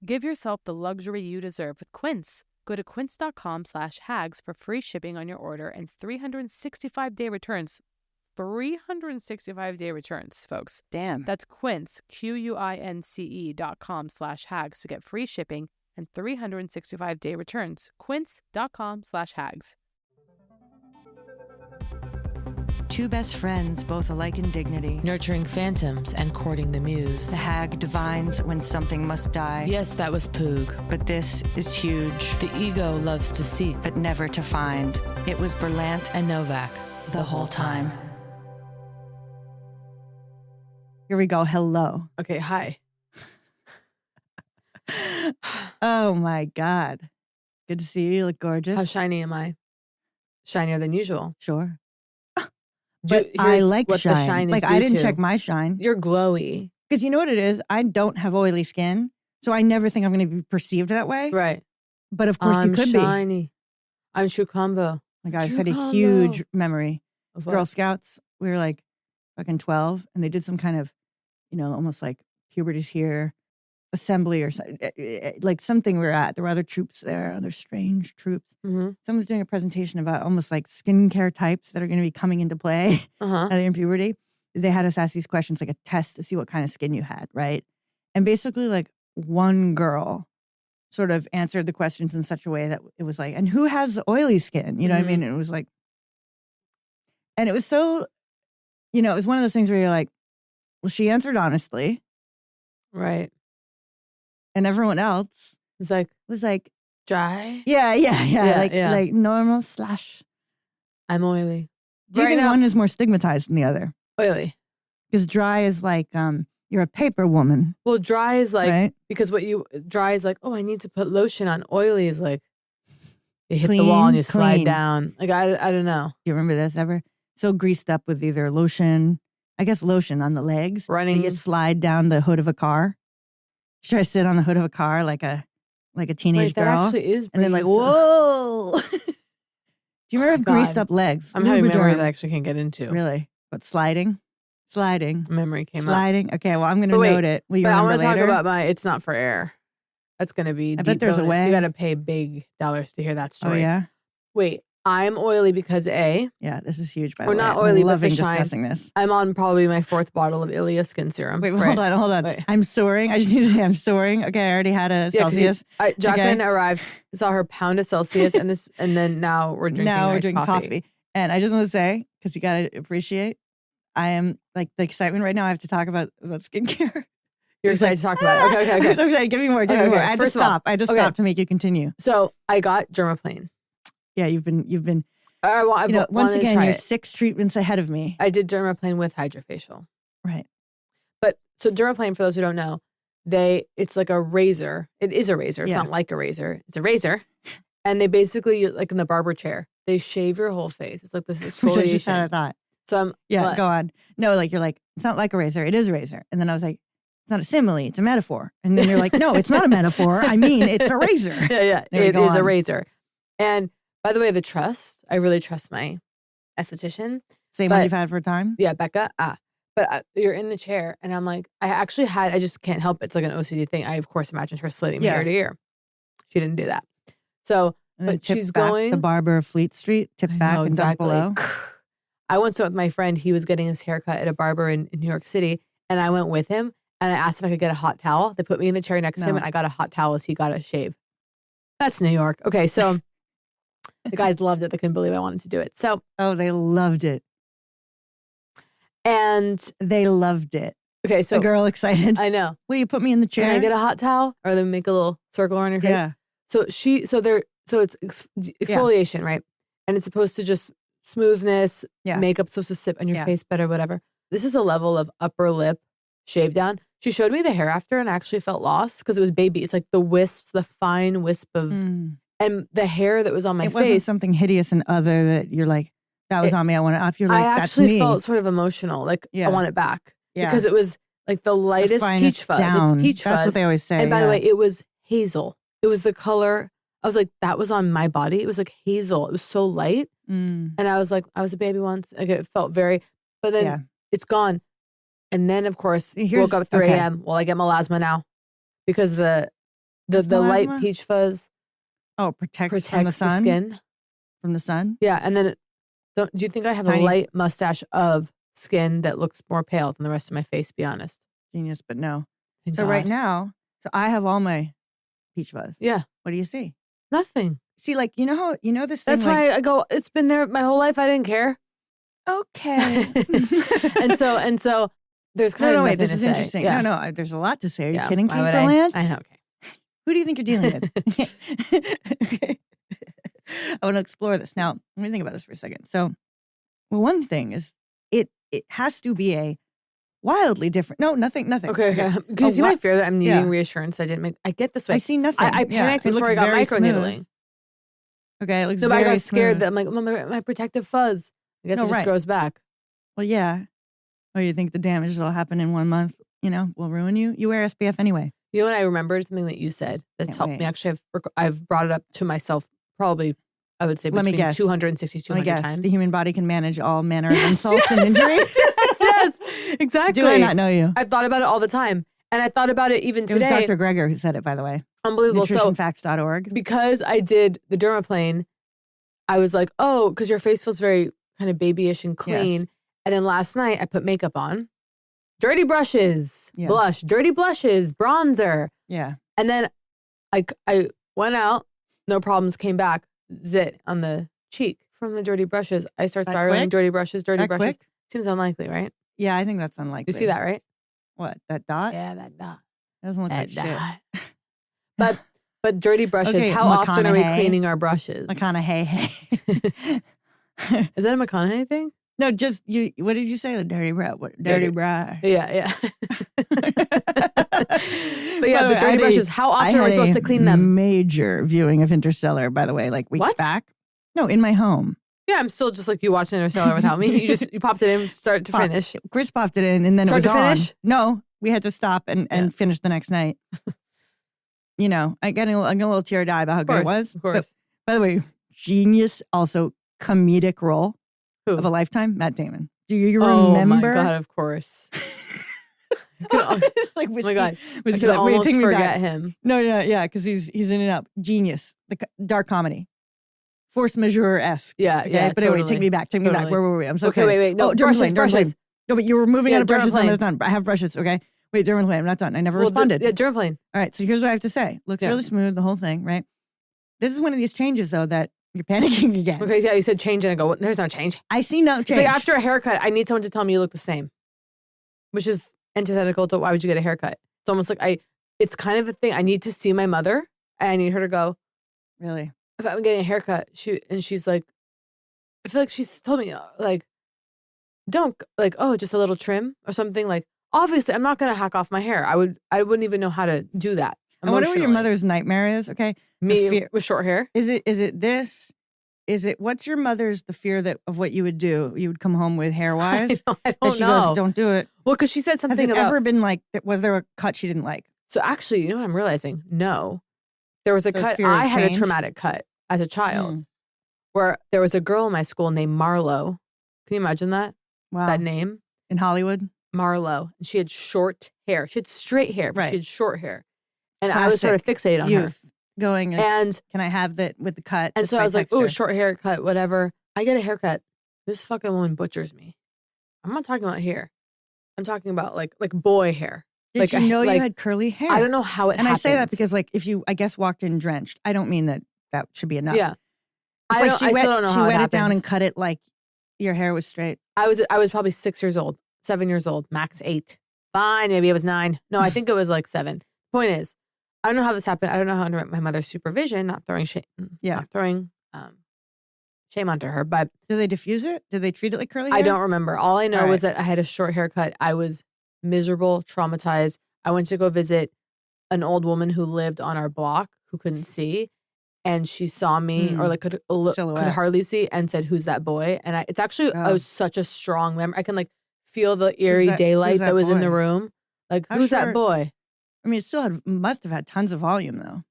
Give yourself the luxury you deserve with Quince. Go to quince.com/hags for free shipping on your order and 365-day returns. 365-day returns, folks. Damn. That's Quince, QUINCE.com/hags to get free shipping and 365-day returns. Quince.com/hags. Two best friends, both alike in dignity. Nurturing phantoms and courting the muse. The hag divines when something must die. Yes, that was Poog. But this is huge. The ego loves to seek, but never to find. It was Berlant and Novak the whole time. Here we go. Hello. Okay, hi. Oh my God. Good to see you. You look gorgeous. How shiny am I? Shinier than usual. Sure. But I like shine. Like, I didn't check my shine. You're glowy. Because you know what it is? I don't have oily skin, so I never think I'm going to be perceived that way. Right. But of course you could shiny. I'm true combo. My God, I had a huge memory. Girl Scouts, we were like fucking 12, and they did some kind of, almost like puberty's here assembly or something, like something we were at. There were other troops there, other strange troops. Mm-hmm. Someone's doing a presentation about almost like skincare types that are going to be coming into play in puberty. They had us ask these questions, like a test to see what kind of skin you had, right? And basically, like, one girl sort of answered the questions in such a way that it was like, and who has oily skin? You know what I mean? And it was like, and it was so, it was one of those things where you're like, well, she answered honestly. Right. And everyone else was like dry. Yeah. Like normal / I'm oily. Do you think one is more stigmatized than the other? Oily. Because dry is like, you're a paper woman. Well, dry is like, right? Because dry is like, oh, I need to put lotion on. Oily is like, you hit Clean, the wall and you slide down. Like, I don't know. Do you remember this ever? So greased up with either lotion on the legs. Running. You just slide down the hood of a car. Try to sit on the hood of a car like a teenage girl. That actually is. And then like, whoa. Do you remember greased up legs? I'm having memories I actually can't get into. Really? But sliding. Memory came sliding. Up. Okay, well, I'm going to note it. Will you but I want to talk about it's not for air. That's going to be I bet there's bonus. a way. You got to pay big dollars to hear that story. Oh, yeah? Wait, I'm oily because yeah, this is huge, by the way. We're not oily, I'm loving but the shine. discussing this. I'm on probably my 4th bottle of Ilia skin serum. Wait, hold on. Wait. I'm soaring. I just need to say I'm soaring. Okay, I already had a Celsius. Jacqueline arrived, saw her pound of Celsius, and then now we're drinking coffee. And I just want to say, because you got to appreciate, I am like the excitement right now. I have to talk about skincare. You're excited to talk about it. Okay. I'm so excited. Give me more. I had to stop. I just stopped to make you continue. So I got Dermaplaning. Yeah, you've been. Once again, you're 6 treatments ahead of me. I did Dermaplane with hydrofacial. Right. But so Dermaplane, for those who don't know, it's like a razor. It is a razor. It's not like a razor. It's a razor. And they basically, like in the barber chair, they shave your whole face. It's like this exfoliation. Just had a thought. So go on. No, like you're like, it's not like a razor. It is a razor. And then I was like, it's not a simile. It's a metaphor. And then you're like, no, it's not a metaphor. I mean, it's a razor. Yeah. It is a razor. And by the way, I really trust my esthetician. Same one you've had for a time? Yeah, Becca. But you're in the chair, and I'm like, I just can't help it. It's like an OCD thing. I, of course, imagined her slitting me ear to ear. She didn't do that. So, but she's going. The barber of Fleet Street, tip back and dump below. I went with my friend. He was getting his haircut at a barber in New York City, and I went with him, and I asked if I could get a hot towel. They put me in the chair next to him, and I got a hot towel as he got a shave. That's New York. Okay, so... The guys loved it. They couldn't believe I wanted to do it. So, they loved it. And they loved it. Okay, so the girl excited. I know. Will you put me in the chair? Can I get a hot towel, or then make a little circle around your face? Yeah. So it's exfoliation, right? And it's supposed to just smoothness. Makeup's supposed to sit on your face better, whatever. This is a level of upper lip shave down. She showed me the hair after, and I actually felt lost because it was baby. It's like the wisps, the fine wisp of. And the hair that was on my face. It wasn't something hideous and other that you're like, that was on me. I want it off. You're like, that's me. I actually felt sort of emotional. Like, I want it back. Yeah. Because it was like the lightest peach fuzz. Down. It's peach fuzz. That's what they always say. And by the way, it was hazel. It was the color. I was like, that was on my body. It was like hazel. It was so light. And I was like, I was a baby once. Like, it felt but then it's gone. And then, of course, woke up at 3 a.m. Well, I get melasma now because the The light peach fuzz. Oh, protects from the sun? Skin. From the sun? Yeah. And then do you think I have a light mustache of skin that looks more pale than the rest of my face, be honest? Genius, but no. Thank so God. Right now, I have all my peach fuzz. Yeah. What do you see? Nothing. See, like, this thing. That's why I go, it's been there my whole life. I didn't care. Okay. and so there's kind of wait, this is interesting. Yeah. No, there's a lot to say. Are you kidding, Kate Berlant? I know, okay. Who do you think you're dealing with? Okay. I want to explore this. Now, let me think about this for a second. So, one thing is, it has to be a wildly different. No, nothing. Okay. Because you might fear that I'm needing reassurance. I get this way. I see nothing. I panicked before I got microneedling. Okay, it looks very smooth. I got scared that I'm like, my protective fuzz. I guess it just grows back. Well, yeah. Oh, you think the damage that'll happen in 1 month, will ruin you? You wear SPF anyway. You know what I remembered? Something that you said that's helped me. Actually, I've brought it up to myself probably, I would say, between 260, 200 times. The human body can manage all manner of insults and injuries. Yes, exactly. Do I not know you? I've thought about it all the time. And I thought about it even today. It was Dr. Greger who said it, by the way. Unbelievable. Nutritionfacts.org. Because I did the Dermaplane, I was like, oh, because your face feels very kind of babyish and clean. Yes. And then last night I put makeup on. Dirty brushes, blush, dirty blushes, bronzer. Yeah. And then I went out, no problems, came back, zit on the cheek from the dirty brushes. I start spiraling, dirty brushes. Quick? Seems unlikely, right? Yeah, I think that's unlikely. You see that, right? What, that dot? Yeah, that dot. That doesn't look like shit. But dirty brushes, okay, how often are we cleaning our brushes? McConaughey. Is that a McConaughey thing? No, just you. What did you say? Dirty bra. Dirty bra. Yeah. But yeah, the dirty brushes. How often are we supposed to clean them? Major viewing of Interstellar, by the way, like weeks back. No, in my home. Yeah, I'm still just like you watching Interstellar without me. You popped it in, start to finish. Chris popped it in, and then start it was to finish? On. No, we had to stop and finish the next night. I get a little teary eye about how good it was. Of course. But, by the way, genius, also comedic role. Who? Of a lifetime, Matt Damon. Do you remember? Oh my God, of course. Oh my God, I could almost forget him. No, yeah, because he's in and out. Genius, the dark comedy, force majeure-esque. Yeah, okay? yeah. But anyway, take me back. Where were we? I'm so excited. Wait. No, brushes. No, but you were moving on to brushes. I'm not done. I have brushes. Okay. Wait, Dermaplane. I'm not done. I never responded. Dermaplane. All right. So here's what I have to say. Looks really smooth, the whole thing, right? This is one of these changes, though, that you're panicking again. Okay, yeah, you said change, and I go, there's no change. I see no change. It's like after a haircut, I need someone to tell me you look the same, which is antithetical to why would you get a haircut? It's almost like it's kind of a thing. I need to see my mother, and I need her to go, really? If I'm getting a haircut, she's like, I feel like she's told me, like, don't, like, oh, just a little trim or something. Like, obviously, I'm not going to hack off my hair. I wouldn't even know how to do that. I wonder what your mother's nightmare is, okay? Me with short hair? Is it this? Is it, what's your mother's, the fear of what you would do? You would come home with hair-wise? I don't know. She goes, don't do it. Well, because she said something about... Has it ever been like, was there a cut she didn't like? So actually, you know what I'm realizing? No. There was a cut. I had a traumatic cut as a child where there was a girl in my school named Marlo. Can you imagine that? Wow. That name? In Hollywood? Marlo. And she had short hair. She had straight hair, but she had short hair. And classic I was sort of fixated on her. Going, and can I have that with the cut? And so I was like, oh, short haircut, whatever. I get a haircut. This fucking woman butchers me. I'm not talking about hair. I'm talking about like boy hair. Did you know you had curly hair? I don't know how it happened. And I say that because like if you, I guess, walked in drenched, I don't mean that should be enough. Yeah. It's I still don't know how it wet it down and cut it like your hair was straight. I was probably 6 years old, 7 years old, max 8. Fine, maybe it was 9. No, I think it was like 7. Point is, I don't know how this happened. I don't know how under my mother's supervision, not throwing shame, shame onto her. But did they diffuse it? Did they treat it like curly hair? I don't remember. All I know was that I had a short haircut. I was miserable, traumatized. I went to go visit an old woman who lived on our block who couldn't see, and she saw me or like could hardly see and said, "Who's that boy?" And it's actually I was such a strong memory. I can like feel the eerie daylight that was in the room. Like, who's that boy? I mean, it still must have had tons of volume, though.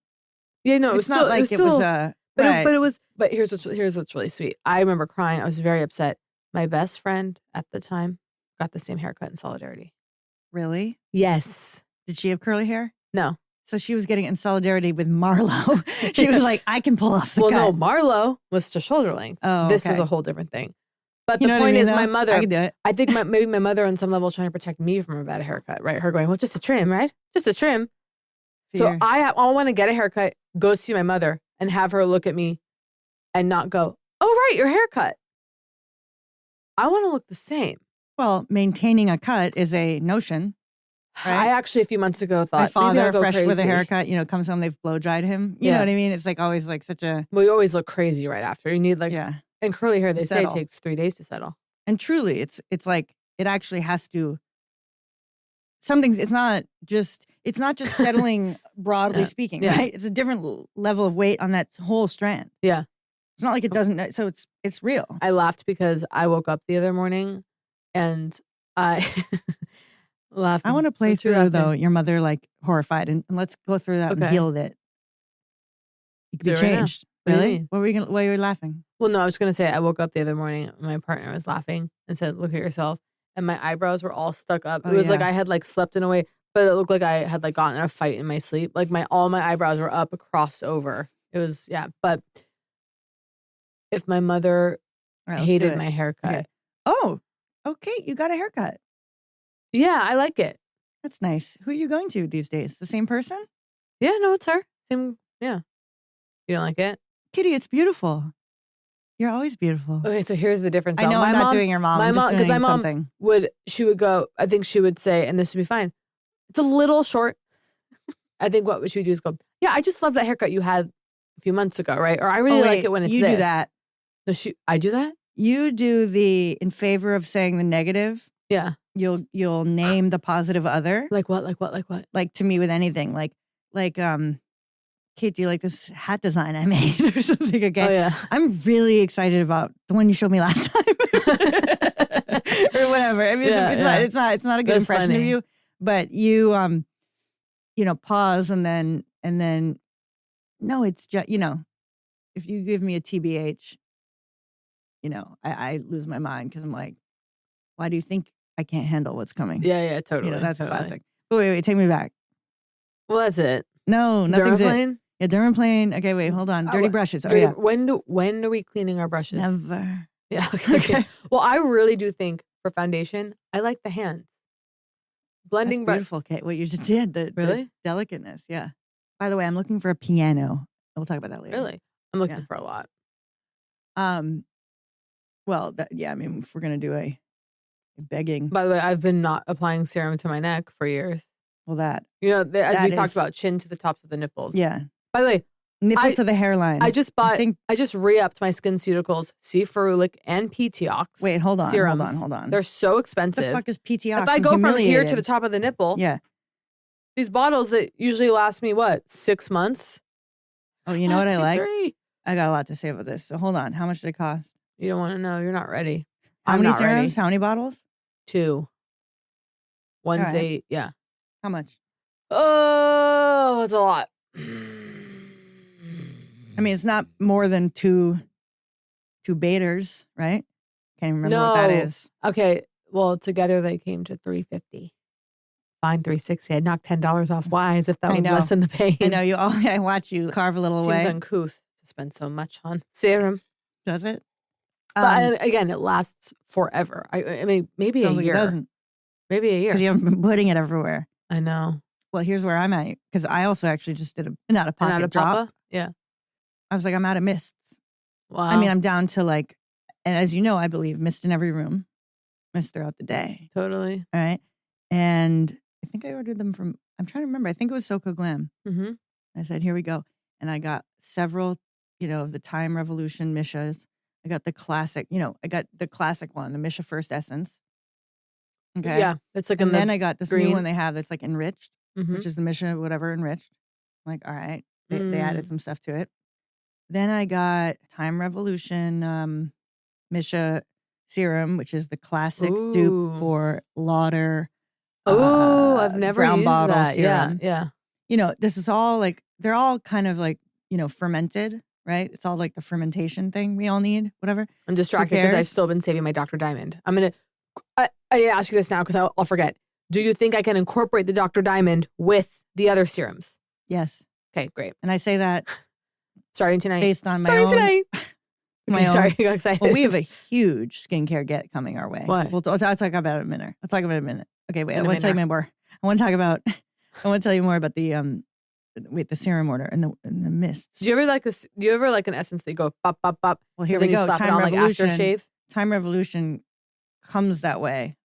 Yeah, no, it's not like it was. But here's what's really sweet. I remember crying. I was very upset. My best friend at the time got the same haircut in solidarity. Really? Yes. Did she have curly hair? No. So she was getting in solidarity with Marlo. She was like, I can pull off the cut. Well, no, Marlo was to shoulder length. This was a whole different thing. But the point is, my mother, I can do it. I think maybe my mother on some level is trying to protect me from a bad haircut, right? Her going, well, just a trim, right? Just a trim. Fear. So I want to get a haircut, go see my mother and have her look at me and not go, oh, right, your haircut. I want to look the same. Well, maintaining a cut is a notion. Right? I actually a few months ago thought my father, fresh crazy. with a haircut, comes home, they've blow dried him. You know what I mean? It's like always like such a. Well, you always look crazy right after. You need and curly hair. They say it takes 3 days to settle. And truly, it's like it actually has to. Some things it's not just settling broadly speaking, right? It's a different level of weight on that whole strand. Yeah, it's not like it doesn't. So it's real. I laughed because I woke up the other morning and I. Laughing. I want to play through though your mother like horrified and let's go through that and heal it. You could be changed. Right really? Why were you laughing? Well, no, I was gonna say I woke up the other morning. My partner was laughing and said, "Look at yourself," and my eyebrows were all stuck up. It was like I had like slept in a way, but it looked like I had like gotten in a fight in my sleep. Like all my eyebrows were up, crossed over. It was But if my mother hated my haircut, okay. Oh, okay, you got a haircut. Yeah, I like it. That's nice. Who are you going to these days? The same person? Yeah, no, it's her. Same. Yeah. You don't like it? Kitty, it's beautiful. You're always beautiful. Okay, so here's the difference. I know I'm not doing your mom. I'm just doing my mom something. She would go, I think she would say, and this would be fine. It's a little short. I think what she would do is go, yeah, I just love that haircut you had a few months ago, right? Or I really like it when it's you this. Do that. No, I do that? You do the in favor of saying the negative. Yeah. You'll name the positive other. Like what? Like to me with anything. Like Kate, do you like this hat design I made or something? Okay. Oh, yeah. I'm really excited about the one you showed me last time. Or whatever. I mean, it's not a good impression of you. But you pause and then no, it's just if you give me a TBH, I lose my mind because I'm like, why do you think I can't handle what's coming? Yeah, totally. That's totally. classic. But wait, take me back. Well, that's it. No, nothing's Dermaplaning? it. Yeah, Dermaplaning. Okay, wait, hold on. Dirty brushes. When are we cleaning our brushes? Never. Yeah. Okay. Well, I really do think for foundation, I like the hands. Blending That's beautiful, Kate. What you just did. The delicateness. Yeah. By the way, I'm looking for a piano. We'll talk about that later. Really? I'm looking for a lot. Well, if we're going to do a begging. By the way, I've been not applying serum to my neck for years. Well, as we talked about, chin to the tops of the nipples. Yeah. By the way, nipple to the hairline. I just re-upped my SkinCeuticals C. ferulic and PTox. Wait, hold on. Serums. Hold on. They're so expensive. What the fuck is PTox? If I go from here to the top of the nipple, these bottles that usually last me 6 months. Oh, you know what I like? 3. I got a lot to say about this. So hold on. How much did it cost? You don't want to know. You're not ready. How many serums? How many bottles? 2. One's right. 8. Yeah. How much? Oh, it's a lot. I mean, it's not more than two baiters, right? Can't even remember what that is. Okay. Well, together they came to $350. Fine, $360. I knocked $10 off Wise if that would lessen the pain. I know I watch you carve a little away. Seems uncouth to spend so much on serum. Does it? But again, it lasts forever. I mean, maybe a year. It doesn't. Maybe a year. Because you haven't been putting it everywhere. I know. Well, here's where I'm at. Because I also actually just did an out-of-pocket drop. Yeah. I was like, I'm out of mists. Wow. I mean, I'm down to and as you know, I believe mist in every room. Mist throughout the day. Totally. All right. And I think I ordered them from, I'm trying to remember. I think it was Soko Glam. Mm-hmm. I said, here we go. And I got several, of the Time Revolution Mishas. I got the classic, I got the classic one, the Misha First Essence. Okay. Yeah. It's like and then I got this new one they have that's like enriched, mm-hmm. which is the Misha whatever enriched. I'm like, all right. They added some stuff to it. Then I got Time Revolution Misha Serum, which is the classic dupe for Lauder. Oh, I've never brown used bottle that. serum. Yeah. This is all they're all kind of fermented, right? It's all like the fermentation thing we all need, whatever. I'm distracted because I've still been saving my Dr. Diamond. I ask you this now because I'll forget. Do you think I can incorporate the Dr. Diamond with the other serums? Yes. Okay, great. And I say that starting tonight. Based on my starting own. tonight. My own. Sorry, I got excited. Well, we have a huge skincare get coming our way. What? I'll talk about it in a minute. Okay, wait. I want to tell you more. I want to tell you more about the serum order and the mists. Do you ever like this? Do you ever like an essence that you go bop bop bop? Well, here we go. Time Revolution. Like aftershave. Time Revolution comes that way,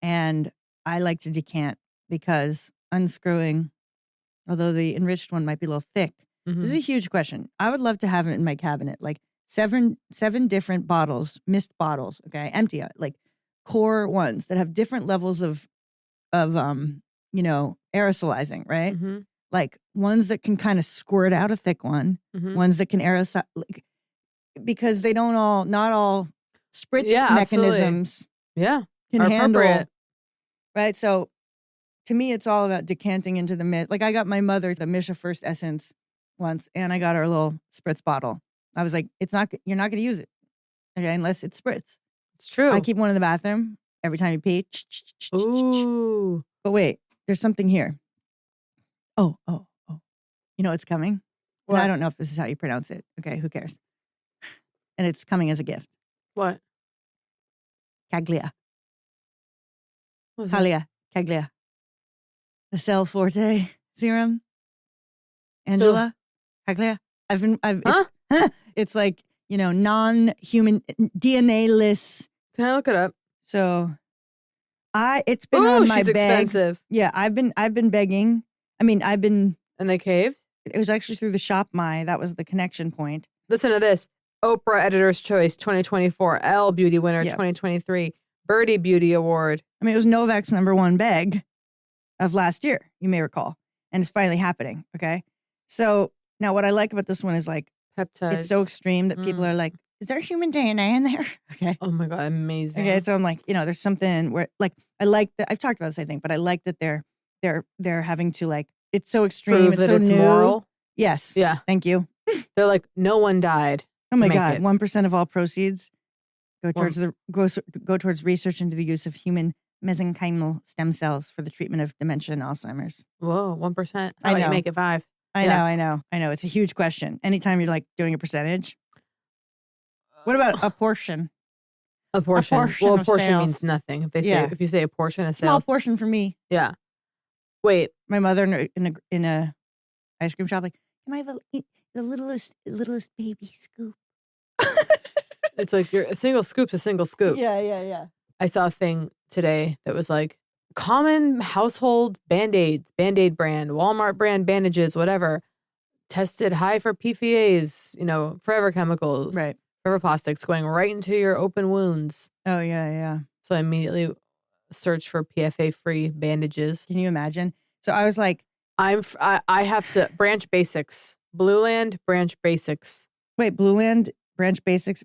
and I like to decant because unscrewing, although the enriched one might be a little thick. This is a huge question. I would love to have it in my cabinet, like seven different bottles, mist bottles. Okay, empty, like core ones that have different levels of aerosolizing, right? Mm-hmm. Like ones that can kind of squirt out a thick one, ones that can aerosol, like, because they don't not all spritz mechanisms. Absolutely. Can handle. Right. So to me, it's all about decanting into the mist. Like I got my mother the Misha First Essence once, and I got her a little spritz bottle. I was like, you're not going to use it. Okay. Unless it's spritz. It's true. I keep one in the bathroom every time you pee. Ooh. But wait, there's something here. Oh. You know what's coming? What? And I don't know if this is how you pronounce it. Okay, who cares? And it's coming as a gift. What? Caglia. Caglia. The Cell Forte serum. Angela. Caglia. It's like, non-human, DNA-less. Can I look it up? So it's been on my she's bag. Expensive. Yeah, I've been begging. And they caved? It was actually through the Shop that was the connection point. Listen to this. Oprah Editor's Choice 2024, Elle Beauty Winner 2023, Birdie Beauty Award. It was Novak's #1 bag of last year, you may recall. And it's finally happening, okay? So now what I like about this one is like, peptides. It's so extreme that people are like, is there human DNA in there? Okay. Oh my God, amazing. Okay, so I'm like, there's something where like, I like that, I've talked about this, I think, but I like that they're having to like, it's so extreme. Prove it's so it's new. Moral. Yes. Yeah. Thank you. They're like, no one died. Oh my God. 1% of all proceeds go towards research into the use of human mesenchymal stem cells for the treatment of dementia and Alzheimer's. Whoa, 1%. How I about know. you make it 5? I know. It's a huge question. Anytime you're like doing a percentage. What about a portion? A portion. Well, a portion means nothing. If you say a portion of sales. Small portion for me. Yeah. Wait. My mother in a ice cream shop, like, can I have the littlest baby scoop? It's like a single scoop's a single scoop. Yeah. I saw a thing today that was like common household Band-Aids, Band-Aid brand, Walmart brand bandages, whatever, tested high for PFAS, forever chemicals, right? Forever plastics going right into your open wounds. Oh yeah. So I immediately searched for PFA-free bandages. Can you imagine? So I was like, I have to branch basics. Blueland, branch basics. Wait, Blueland, branch basics.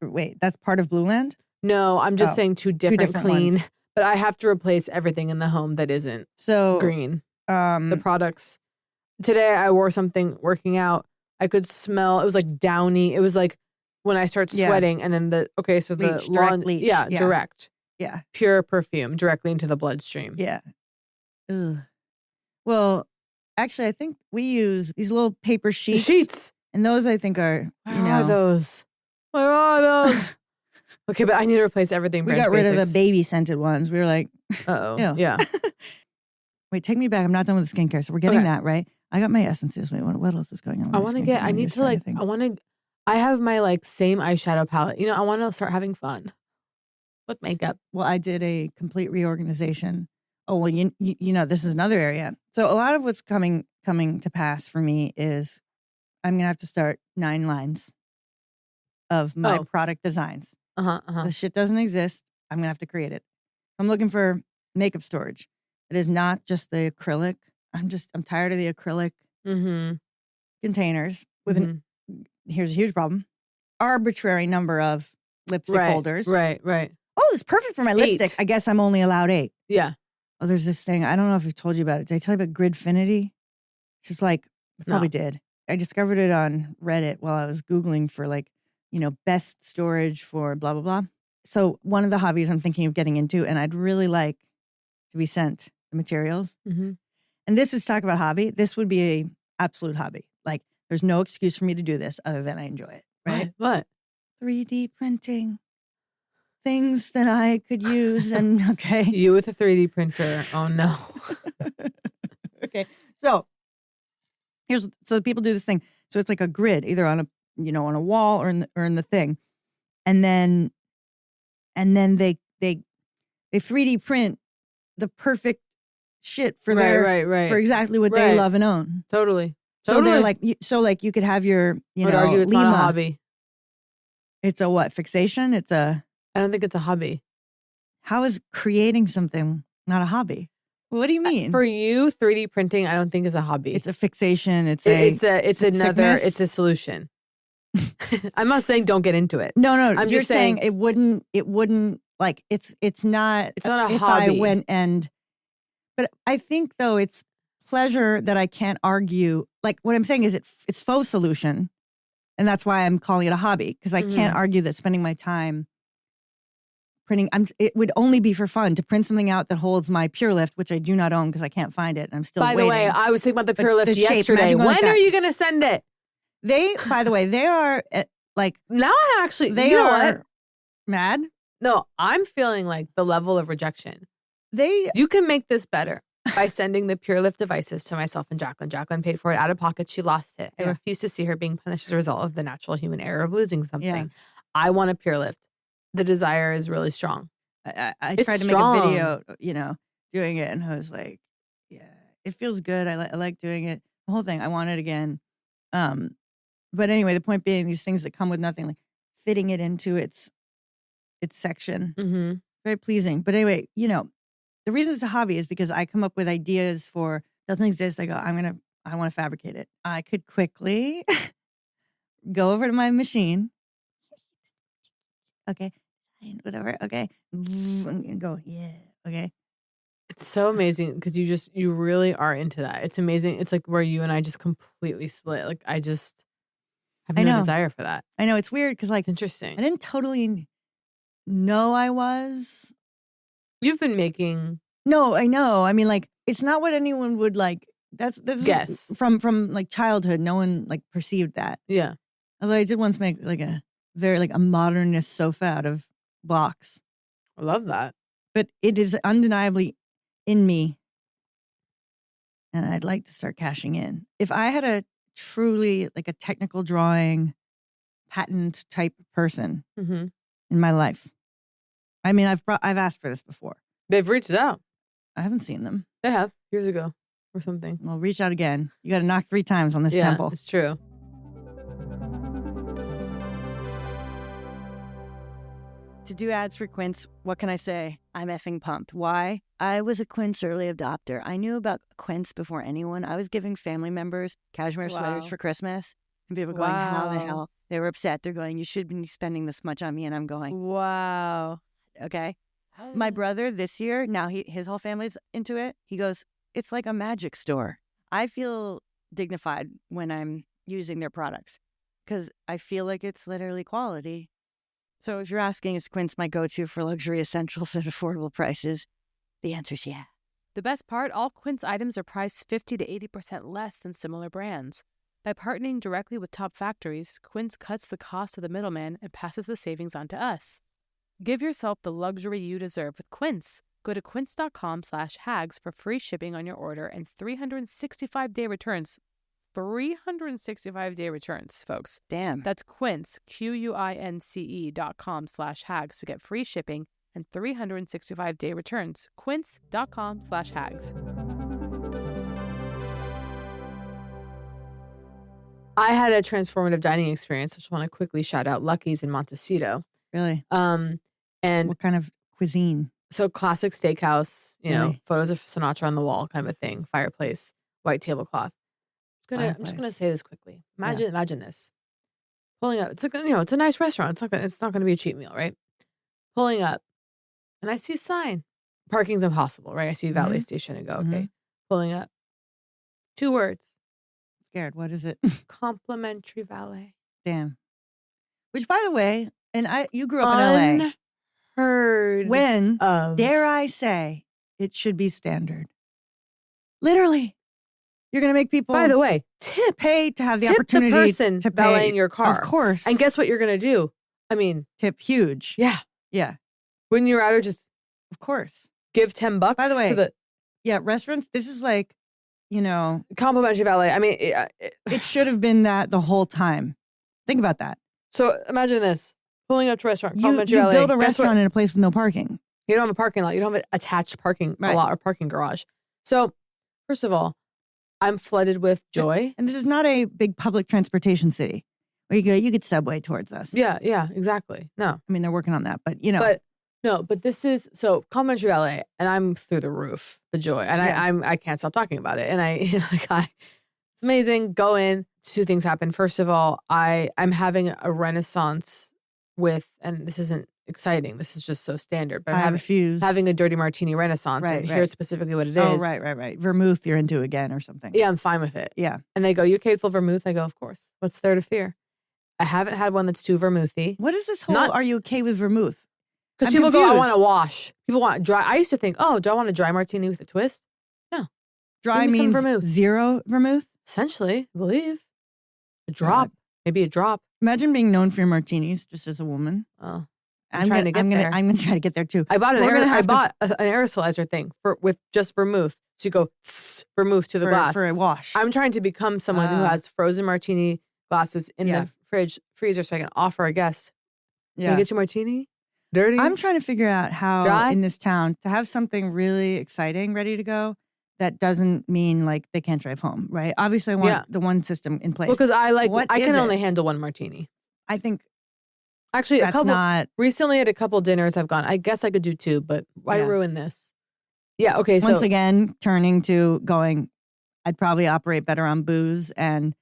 Wait, that's part of Blueland? No, I'm just saying two different clean. Ones. But I have to replace everything in the home that isn't green. The products. Today I wore something working out. I could smell. It was like downy. It was like when I start sweating, and then bleach. Direct. Yeah, pure perfume directly into the bloodstream. Yeah. Ugh. Well, actually, I think we use these little paper sheets. And those I think are, Where are those? Okay, but I need to replace everything. We got rid of the baby scented ones. We were like, yeah. Wait, take me back. I'm not done with the skincare. So we're getting that, right? I got my essences. Wait, what else is going on? I have my like same eyeshadow palette. I want to start having fun with makeup. Well, I did a complete reorganization. Oh, well, this is another area. So a lot of what's coming to pass for me is I'm going to have to start 9 lines of my product designs. The shit doesn't exist. I'm going to have to create it. I'm looking for makeup storage. It is not just the acrylic. I'm tired of the acrylic containers with here's a huge problem. Arbitrary number of lipstick holders. Right. Oh, it's perfect for my lipstick. I guess I'm only allowed 8. Yeah. Oh, there's this thing. I don't know if I've told you about it. Did I tell you about Gridfinity? It's just like, I probably did. I discovered it on Reddit while I was Googling for best storage for blah, blah, blah. So one of the hobbies I'm thinking of getting into, and I'd really like to be sent the materials. And and this is talk about hobby. This would be a absolute hobby. Like there's no excuse for me to do this other than I enjoy it. Right? What? 3D printing. Things that I could use and okay. You with a 3D printer. Oh no. Okay. So people do this thing. So it's like a grid, either on a wall or in the thing. And then they 3D print the perfect shit for for exactly what they love and own. Totally. So they're like, you could have your, I would argue it's Lima. not a hobby. It's a what? Fixation? I don't think it's a hobby. How is creating something not a hobby? What do you mean? For you, 3D printing, I don't think is a hobby. It's a fixation. It's a solution. I'm not saying don't get into it. No. I'm just saying it wouldn't like it's not a if hobby. But I think though it's pleasure that I can't argue. Like what I'm saying is it's faux solution. And that's why I'm calling it a hobby, because I can't argue that spending my time printing, it would only be for fun to print something out that holds my Pure Lift, which I do not own because I can't find it. I'm still waiting. By the way, I was thinking about the Pure Lift yesterday. When are you going to send it? By the way, they are like... Now I actually... They are mad. No, I'm feeling like the level of rejection. You can make this better by sending the Pure Lift devices to myself and Jacqueline. Jacqueline paid for it out of pocket. She lost it. I refuse to see her being punished as a result of the natural human error of losing something. Yeah. I want a Pure Lift. The desire is really strong. I tried to make a video, doing it, and I was like, yeah, it feels good. I like doing it. The whole thing. I want it again. But anyway, the point being, these things that come with nothing, like fitting it into its section, very pleasing. But anyway, the reason it's a hobby is because I come up with ideas for doesn't exist. I go, I want to fabricate it. I could quickly go over to my machine. Okay, whatever. Okay, and go. Yeah. Okay. It's so amazing because you really are into that. It's amazing. It's like where you and I just completely split. Like I just have no desire for that. I know it's weird because like it's interesting. I didn't totally know I was. You've been making. No, I know. I mean, like it's not what anyone would like. That's guess from like childhood. No one like perceived that. Yeah. Although I did once make like a very like a modernist sofa out of blocks. I love that. But it is undeniably in me. And I'd like to start cashing in. If I had a truly like a technical drawing patent type person in my life. I mean, I've asked for this before. They've reached out. I haven't seen them. They have years ago or something. Well, reach out again. You got to knock 3 times on this temple. It's true. To do ads for Quince, what can I say? I'm effing pumped. Why? I was a Quince early adopter. I knew about Quince before anyone. I was giving family members cashmere sweaters for Christmas. And people going, how the hell? They were upset. They're going, you should be spending this much on me. And I'm going, wow. Okay. My brother this year, now his whole family's into it. He goes, it's like a magic store. I feel dignified when I'm using their products because I feel like it's literally quality. So if you're asking, is Quince my go-to for luxury essentials at affordable prices? The answer is yeah. The best part, all Quince items are priced 50 to 80% less than similar brands. By partnering directly with top factories, Quince cuts the cost of the middleman and passes the savings on to us. Give yourself the luxury you deserve with Quince. Go to quince.com/hags for free shipping on your order and 365-day returns. 365-day returns, folks. Damn. That's Quince, QUINCE.com/hags to get free shipping and 365-day returns. Quince.com/hags. I had a transformative dining experience. I just want to quickly shout out Lucky's in Montecito. Really? And what kind of cuisine? So classic steakhouse, photos of Sinatra on the wall kind of a thing, fireplace, white tablecloth. I'm just gonna say this quickly. Imagine this. Pulling up. It's like, it's a nice restaurant. It's not gonna be a cheap meal, right? Pulling up, and I see a sign. Parking's impossible, right? I see a valet station and go, okay. Pulling up. 2 words. Scared. What is it? Complimentary valet. Damn. Which, by the way, you grew up in LA. Unheard. When, dare I say, it should be standard. Literally. You're going to make people, by the way, pay to have the tip opportunity the person to valeting your car. Of course. And guess what you're going to do? I mean, tip huge. Yeah. Yeah. Wouldn't you rather just, of course, give $10 by the way, to the restaurants? This is like, complimentary valet. I mean, it should have been that the whole time. Think about that. So imagine this: pulling up to a restaurant, You complimentary valet. build a restaurant in a place with no parking. You don't have a parking lot. You don't have an attached parking lot or parking garage. So, first of all, I'm flooded with joy. And this is not a big public transportation city where you could subway towards us. Yeah, exactly. No. I mean, they're working on that, but But this is, so complimentary valet, and I'm through the roof, the joy. And I can't stop talking about it. And it's amazing. Go in. 2 things happen. First of all, I'm having a renaissance with, and this isn't exciting. This is just so standard. But I refuse. Having a dirty martini renaissance. Right, and here's specifically what it is. Oh, right. Vermouth you're into again or something. Yeah, I'm fine with it. Yeah. And they go, you okay with full vermouth? I go, of course. What's there to fear? I haven't had one that's too vermouthy. What is this whole, are you okay with vermouth? Because people go, I want to wash. People want dry. I used to think, oh, do I want a dry martini with a twist? No. Dry means vermouth. 0 vermouth? Essentially, I believe. A drop. Maybe a drop. Imagine being known for your martinis just as a woman. Oh. I'm gonna try to get there too. I bought an aerosolizer thing with just vermouth. So you go vermouth to the glass for a wash. I'm trying to become someone who has frozen martini glasses in the freezer so I can offer a guest. Can you get your martini? Dirty? I'm trying to figure out how in this town to have something really exciting ready to go that doesn't mean like they can't drive home, right? Obviously, I want the one system in place. Because I can only handle one martini. I think actually recently at a couple dinners I've gone. I guess I could do 2, but why ruin this? Yeah. Okay. So once again, turning to going, I'd probably operate better on booze and.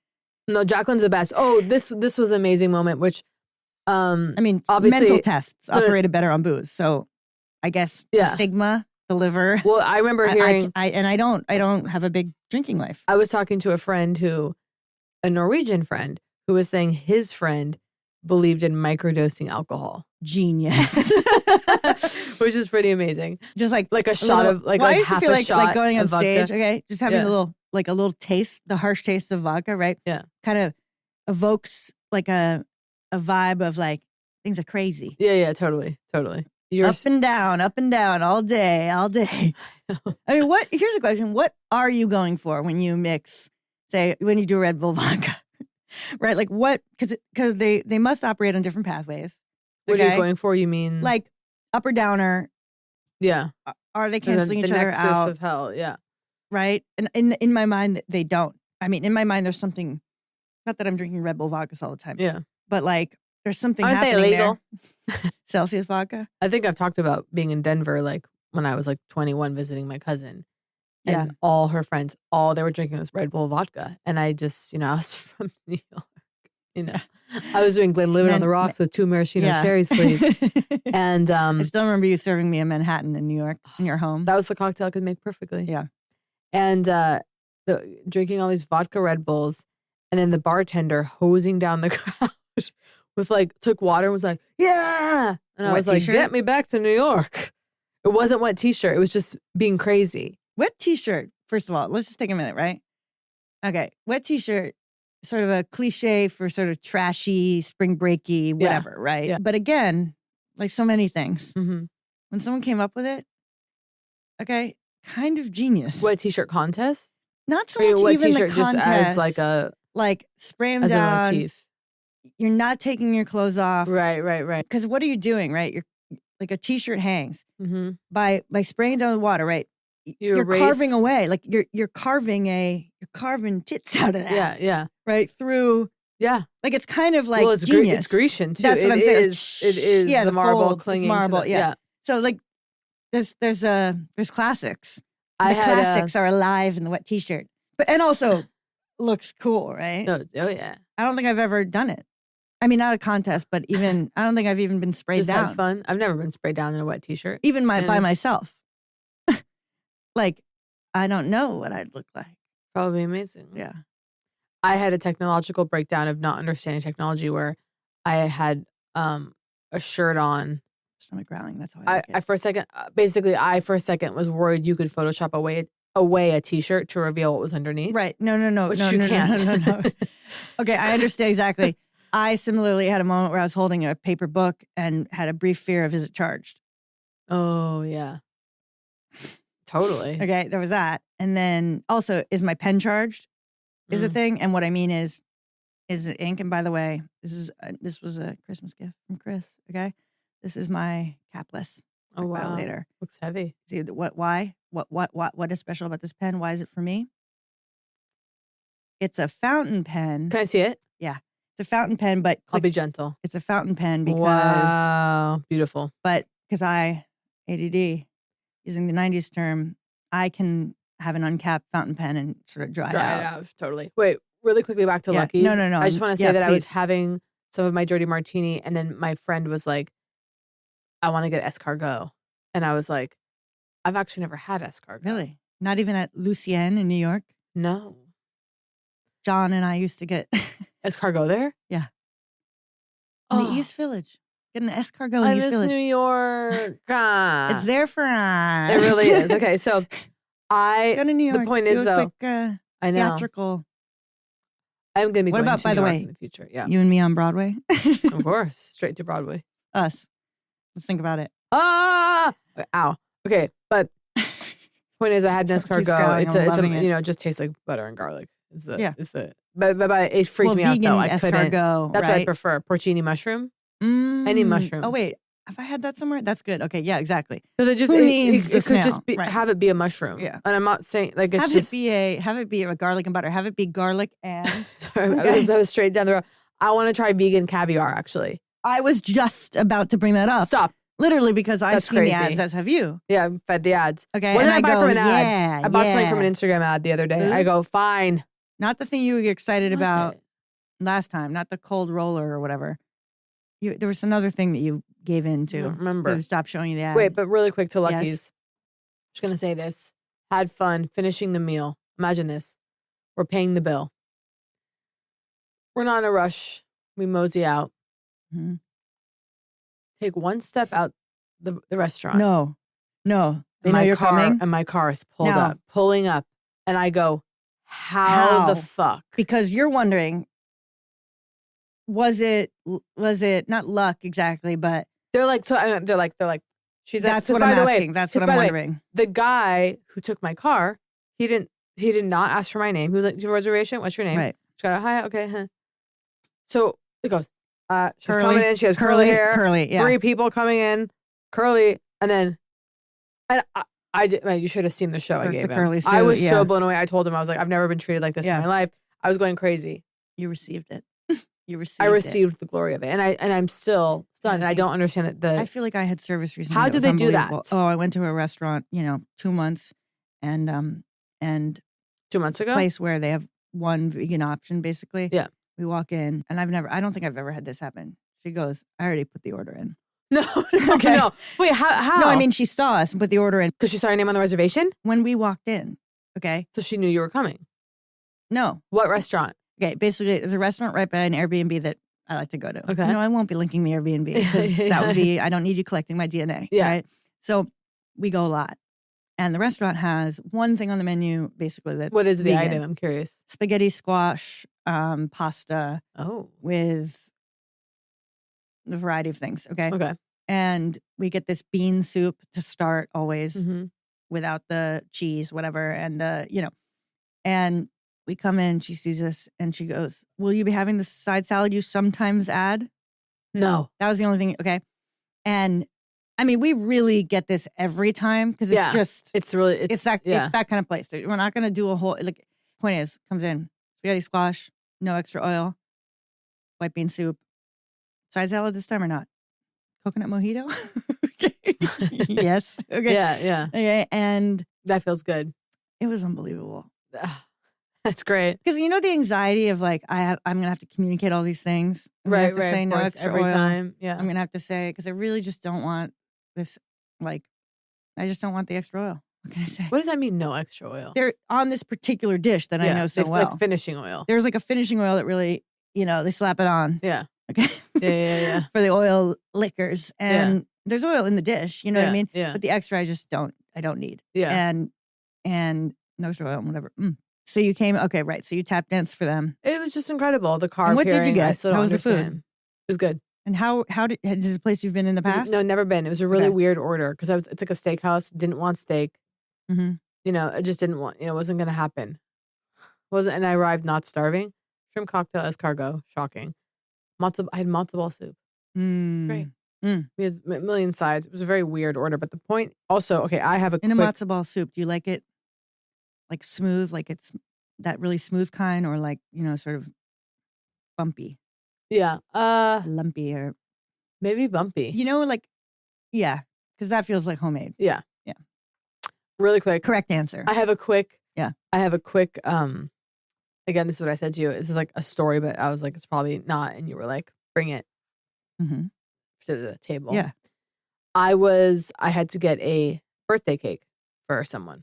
No, Jacqueline's the best. Oh, this was an amazing moment, which. I mean, obviously, mental tests operated better on booze. So, I guess stigma, the liver. Well, I remember hearing, I don't have a big drinking life. I was talking to a Norwegian friend, who was saying his friend believed in microdosing alcohol. Genius, which is pretty amazing. Just like a shot of I used to feel like going on stage. Vodka. Okay, just having a little taste, the harsh taste of vodka, right? Yeah, kind of evokes like a vibe of like things are crazy. Yeah, totally. You're up and down all day. I mean, here's the question. What are you going for when you mix, say, when you do Red Bull vodka? Right? Like what, because they must operate on different pathways. What are you going for? You mean? Like up or downer. Yeah. Are they canceling each other out? The nexus of hell, yeah. Right? And in my mind, they don't. I mean, in my mind, there's something, not that I'm drinking Red Bull vodkas all the time. Yeah. But like, there's something Aren't happening they legal? There. Celsius vodka. I think I've talked about being in Denver, like when I was like 21 visiting my cousin. And all her friends, all they were drinking was Red Bull vodka. And I just, I was from New York, I was doing Glenlivet on the rocks with 2 maraschino cherries, please. And I still remember you serving me a Manhattan in New York, in your home. That was the cocktail I could make perfectly. Yeah. And drinking all these vodka Red Bulls. And then the bartender hosing down the crowd with took water and was like, yeah. And I was like, get me back to New York. It wasn't wet t-shirt. It was just being crazy. Wet t-shirt. First of all, let's just take a minute, right? Okay. Wet t-shirt, sort of a cliche for sort of trashy, spring breaky, whatever, right? Yeah. But again, like so many things, when someone came up with it, okay, kind of genius. Wet t-shirt contest? Not so much even the contest. Just as spray them down. A motif. You're not taking your clothes off. Right. Because what are you doing, right? You're like a t-shirt hangs. By spraying down with water, right? You're carving away. Like you're carving tits out of that. Yeah. Right through. Yeah. Like it's kind of like it's genius. It's Grecian too. That's what I'm saying. It is the marble folds, clinging marble, to yeah. So like there's classics. The classics are alive in the wet t-shirt. And also looks cool, right? Oh yeah. I don't think I've ever done it. I mean, not a contest, but even I don't think I've even been sprayed just down. Had fun. I've never been sprayed down in a wet t-shirt. Even by myself. Like, I don't know what I'd look like. Probably amazing. Yeah. I had a technological breakdown of not understanding technology where I had a shirt on. Stomach growling. That's how I for a second was worried you could Photoshop away away a t-shirt to reveal what was underneath. Right. No. Which you can't. No. Okay, I understand exactly. I similarly had a moment where I was holding a paper book and had a brief fear of, is it charged? Oh, yeah. Totally. Okay, there was that. And then also, is my pen charged? Is a thing. And what I mean is it ink? And by the way, this was a Christmas gift from Chris. Okay, this is my capless. Oh wow, later. Looks heavy. See what? Why? What is special about this pen? Why is it for me? It's a fountain pen. Can I see it? Yeah, it's a fountain pen, but I'll be gentle. It's a fountain pen because wow, beautiful. But because ADD, using the 90s term, I can have an uncapped fountain pen and sort of dry it out. Totally. Wait, really quickly back to Lucky's. No. I just want to say that please. I was having some of my dirty martini, and then my friend was like, I want to get escargot. And I was like, I've actually never had escargot. Really? Not even at Lucien in New York? No. John and I used to get escargot there? Yeah. In the East Village. Get an escargot in East Village. New York. It's there for us. It really is. Okay, so go to New York. The point is, though, quick, I know. theatrical. I'm going to be what going about, to by New the York way, in the future. Yeah. You and me on Broadway? Of course. Straight to Broadway. Us. Let's think about it. Ow. Okay, but point is, I had an escargot. It's it just tastes like butter and garlic. But it freaked me out though. I couldn't. That's what I prefer. Porcini mushroom. Any mushroom. Oh wait, have I had that somewhere? That's good. Okay, yeah, exactly. Because it could just be have it be a mushroom. Yeah, and I'm not saying like it's have it be a garlic and butter. Have it be garlic and. Sorry, I was straight down the road. I want to try vegan caviar. Actually, I was just about to bring that up. Stop. Literally, because I've seen the ads, as have you. Yeah, I've fed the ads. Okay, what did I buy from an ad? I bought something from an Instagram ad the other day. I go, fine. Not the thing you were excited about last time, not the cold roller or whatever. There was another thing that you gave in to. I don't remember. To stop showing you the ad. Wait, but really quick to Lucky's. Yes. Just going to say this. Had fun finishing the meal. Imagine this. We're paying the bill. We're not in a rush. We mosey out. Mm-hmm. Take one step out the restaurant. No. They know you're coming. And my car is pulling up. And I go, how the fuck? Because you're wondering, was it not luck exactly, but they're like, she's like, that's what I'm asking. That's what I'm wondering. The guy who took my car, he did not ask for my name. He was like, do you have a reservation? What's your name? Right. She got a hi, okay. Huh. So it goes, she's coming in, she has curly hair. Curly, yeah. 3 people coming in, curly, and then I did. You should have seen the show I gave him. Curly suit, I was so blown away. I told him, I was like, I've never been treated like this in my life. I was going crazy. You received it. I received the glory of it, and I'm still stunned. And I don't understand that. I feel like I had service recently. How did they do that? Oh, I went to a restaurant, 2 months, and 2 months ago, place where they have one vegan option, basically. Yeah. We walk in, and I don't think I've ever had this happen. She goes, I already put the order in. No. Wait, how? No, I mean, she saw us and put the order in. Because she saw your name on the reservation? When we walked in. Okay. So she knew you were coming? No. What restaurant? Okay, basically, there's a restaurant right by an Airbnb that I like to go to. Okay. I won't be linking the Airbnb because that would be, I don't need you collecting my DNA. Yeah. Right? So we go a lot. And the restaurant has one thing on the menu, basically, that's what is the vegan. item? I'm curious. Spaghetti squash, pasta. Oh. With a variety of things. Okay. Okay. And we get this bean soup to start always without the cheese, whatever. And, and we come in, she sees us and she goes, will you be having the side salad you sometimes add? No. That was the only thing. Okay. And I mean, we really get this every time because it's that kind of place. We're not going to do a whole, point is, comes in, spaghetti squash, no extra oil, white bean soup, side salad this time or not? Coconut mojito? Okay. Yes. Okay. Yeah. Okay. And that feels good. It was unbelievable. That's great. Because the anxiety of I'm going to have to communicate all these things. Right. To say no extra every oil. time. Yeah. I'm going to have to say, because I really just don't want this, I just don't want the extra oil. What can I say? What does that mean, no extra oil? They're on this particular dish that I know so well. Like finishing oil. There's a finishing oil that really, they slap it on. Yeah. Okay. Yeah. For the oil liquors. And there's oil in the dish, you know what I mean? Yeah. But the extra I don't need. Yeah. And nose oil, whatever. So you came, okay, right. So you tap danced for them. It was just incredible. The car and what appearing, did you get? I still don't How was understand. the food? It was good. And how did, is this a place you've been in the past? No, never been. It was a really weird order because it's like a steakhouse. Didn't want steak. Mm-hmm. You know, I just didn't want, it wasn't going to happen. And I arrived not starving. Shrimp cocktail, escargot, shocking. I had matzo ball soup. Great. We had a million sides. It was a very weird order. But the point also, okay, I have a matzo ball soup, do you like it like smooth, like it's that really smooth kind, or like, sort of bumpy? Yeah. Lumpy or maybe bumpy. Yeah, because that feels like homemade. Yeah. Yeah. Really quick. Correct answer. I have a quick, again, this is what I said to you. This is like a story, but I was like, it's probably not. And you were like, bring it to the table. Yeah. I had to get a birthday cake for someone.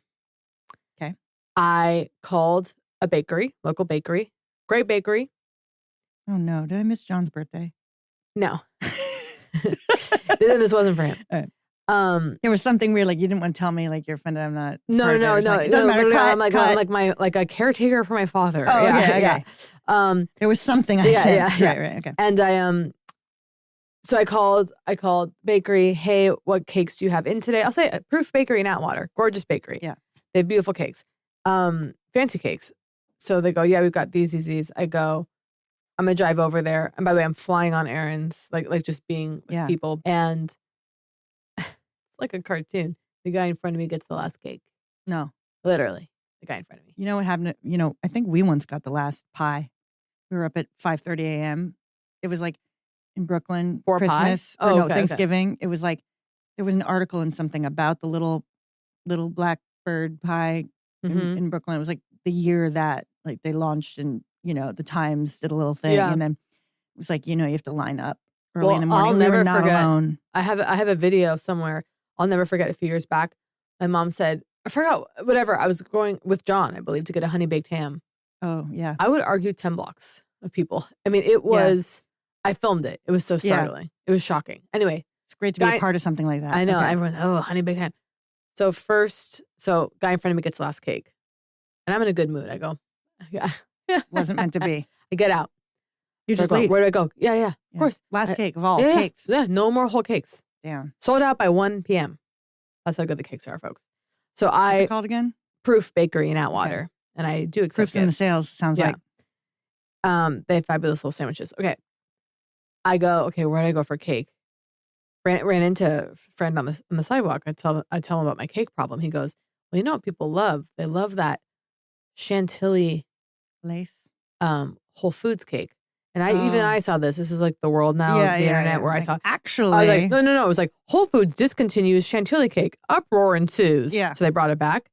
Okay. I called a bakery, local bakery, great bakery. Oh no, did I miss John's birthday? No. This wasn't for him. There was something weird, like you didn't want to tell me, like you're offended. I'm not. No. It doesn't matter. I'm like a caretaker for my father. Oh, yeah, okay. There was something I said. Yeah. Right. Okay. And so I called bakery. Hey, what cakes do you have in today? I'll say Proof Bakery in Atwater, gorgeous bakery. Yeah, they have beautiful cakes, fancy cakes. So they go, yeah, we've got these. I go, I'm gonna drive over there. And by the way, I'm flying on errands, like just being with people. And it's like a cartoon. The guy in front of me gets the last cake. No. Literally, the guy in front of me. You know what happened? I think we once got the last pie. We were up at 5:30 a.m. It was like in Brooklyn, Christmas. Thanksgiving. Okay. It was like, there was an article in something about the little blackbird pie in Brooklyn. It was like the year that like they launched, and the Times did a little thing, and then it was like, you have to line up early in the morning. I'll never forget. Alone. I have a video somewhere. I'll never forget. A few years back, my mom said, I forgot whatever. I was going with John, I believe, to get a honey baked ham. Oh yeah. I would argue 10 blocks of people. I mean, it was. I filmed it. It was so startling. It was shocking. Anyway, it's great to be a part of something like that. I know. Okay. Everyone, honey baked ham. So guy in front of me gets the last cake, and I'm in a good mood. I go, yeah. Wasn't meant to be. I get out. You just leave. Where do I go? Yeah. Of course. Last cake of all cakes. Yeah, no more whole cakes. Damn. Sold out by 1 p.m. That's how good the cakes are, folks. So What's it called again? Proof Bakery in Atwater. Okay. And I do accept Proof's in the sales, sounds like. They have fabulous little sandwiches. Okay. I go, okay, where did I go for cake? Ran into a friend on the sidewalk. I tell him about my cake problem. He goes, well, you know what people love? They love that Chantilly lace Whole Foods cake. And I saw this. This is like the world now, the internet, where I saw. Actually, I was like, no. It was like Whole Foods discontinues Chantilly cake. Uproar ensues. Yeah. So they brought it back.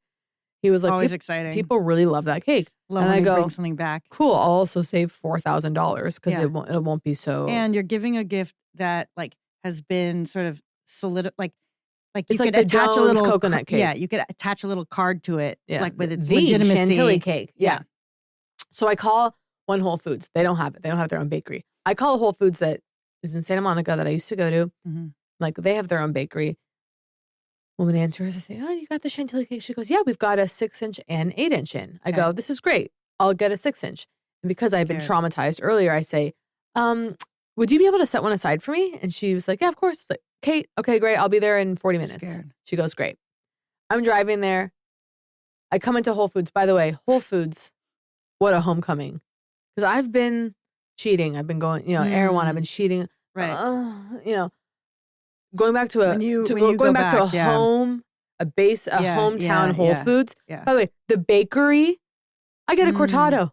He was like, always exciting. People really love that cake. Love and I go, bring something back. Cool. I'll also save $4,000 because it won't be so. And you're giving a gift that like has been sort of solid, like it's you like could attach a little coconut cake. Yeah, you could attach a little card to it, like with its the legitimacy. Chantilly cake. Yeah. So I call one Whole Foods. They don't have it. They don't have their own bakery. I call a Whole Foods that is in Santa Monica that I used to go to. Mm-hmm. Like they have their own bakery. Woman answers. I say, oh, you got the Chantilly cake? She goes, yeah, we've got a 6-inch and 8-inch in. I go, this is great. I'll get a 6-inch. And because I've been traumatized earlier, I say, would you be able to set one aside for me? And she was like, yeah, of course. Like, Kate, okay, great. I'll be there in 40 minutes. She goes, great. I'm driving there. I come into Whole Foods. By the way, Whole Foods, what a homecoming. Because I've been cheating. I've been going, Erewhon, I've been cheating. Right. Going back to a hometown Whole Foods. Yeah. By the way, the bakery, I get a cortado.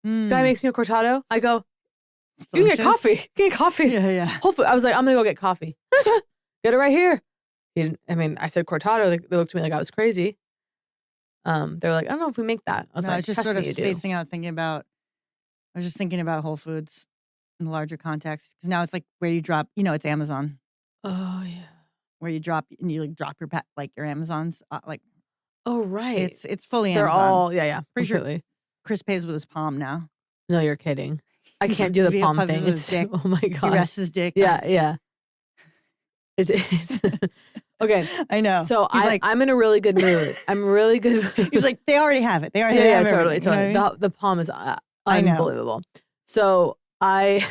Guy makes me a cortado. I go, you can get coffee. Get coffee. Yeah. Whole Foods. I was like, I'm gonna go get coffee. Get it right here. He didn't. I mean, I said cortado. They looked at me like I was crazy. They're like, I don't know if we make that. I was like, just sort of spacing out, thinking about. I was just thinking about Whole Foods in the larger context, because now it's like where you drop. It's Amazon. Oh yeah. Where you drop and you like drop your your Amazons like. Oh right. It's fully They're Amazon. All Pretty completely. Sure Chris pays with his palm now. No, you're kidding. I can't do the palm thing. Oh my god. He rests his dick. Yeah. It's Okay. I know. So I'm in a really good mood. I'm really good. He's like, they already have it. They already have it. Totally. You know what I mean? The palm is unbelievable. So I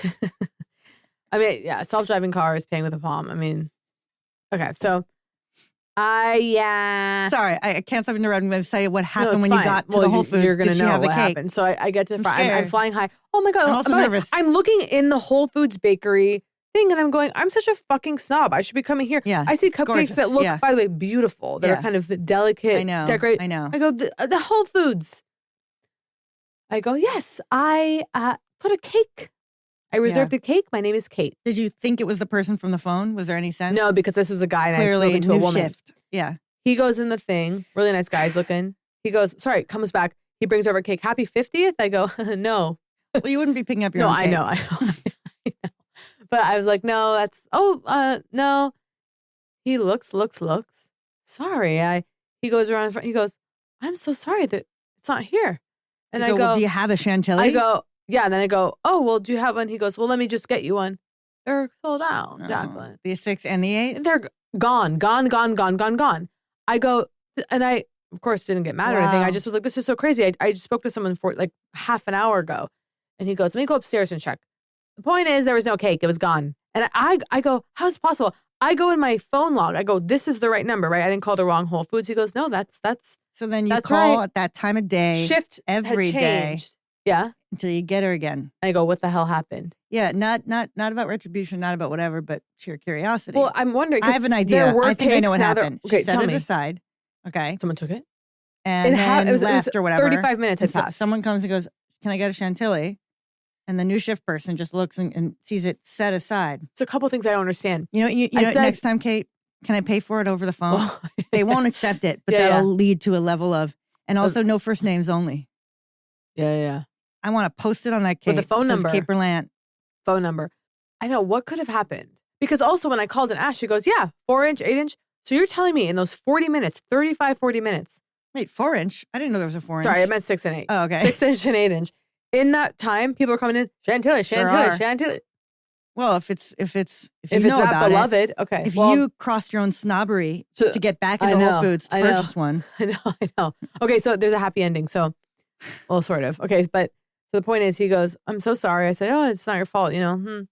mean, yeah, self-driving car is paying with a palm. I mean, okay. So Sorry, I can't stop interrupting. I'm excited what happened when you got to the Whole Foods. You're going to know have what the cake? happened. So I get to I'm flying high. Oh my God. I'm also nervous. I'm looking in the Whole Foods bakery thing and I'm going, I'm such a fucking snob. I should be coming here. Yeah, I see cupcakes that look, by the way, beautiful. That are kind of delicate. I know. Decorate. I know. I go, the Whole Foods. I go, yes, I put a cake. I reserved a cake. My name is Kate. Did you think it was the person from the phone? Was there any sense? No, because this was a guy and Clearly, I spoke to a woman. Shift. Yeah. He goes in the thing. Really nice guy. He's looking. He goes, sorry, comes back. He brings over a cake. Happy 50th? I go, no. Well, you wouldn't be picking up your own cake. I know. But I was like, no, no. He looks. Sorry. He goes around in front. He goes, I'm so sorry that it's not here. And I go, well, do you have a Chantilly? I go, yeah. And then I go, oh, well, do you have one? He goes, well, let me just get you one. They're sold out, Jacqueline. The 6 and the 8? They're gone. I go, and I, of course, didn't get mad or anything. I just was like, this is so crazy. I just spoke to someone for like half an hour ago. And he goes, let me go upstairs and check. The point is, there was no cake. It was gone. And I go, how is it possible? I go in my phone log. I go, this is the right number, right? I didn't call the wrong Whole Foods. He goes, no, that's. So then you call at that time of day. Shift every day. Yeah. Until you get her again. I go, what the hell happened? Yeah, not about retribution, not about whatever, but sheer curiosity. Well, I'm wondering. I have an idea. I think I know what happened. Okay, she set it aside. Okay. Someone took it? And then it was left or whatever. 35 minutes had passed. Someone comes and goes, can I get a Chantilly? And the new shift person just looks and sees it set aside. It's a couple things I don't understand. You know, next time, Kate, can I pay for it over the phone? They won't accept it, but that'll lead to a level of, and also no first names only. Yeah. I want to post it on that cake. With the phone number. Kate Berlant. Phone number. I know. What could have happened? Because also when I called and asked, she goes, 4-inch, 8-inch. So you're telling me in those 40 minutes, 40 minutes. Wait, 4-inch? I didn't know there was a 4-inch. Sorry, I meant 6 and 8. Oh, okay. 6-inch and 8-inch. In that time, people are coming in, Chantilly. Well, if it's that beloved, okay. If you crossed your own snobbery to get back into Whole Foods to purchase one. I know. Okay, so there's a happy ending. So, well, sort of. Okay, but so the point is, he goes, I'm so sorry. I said, oh, it's not your fault, I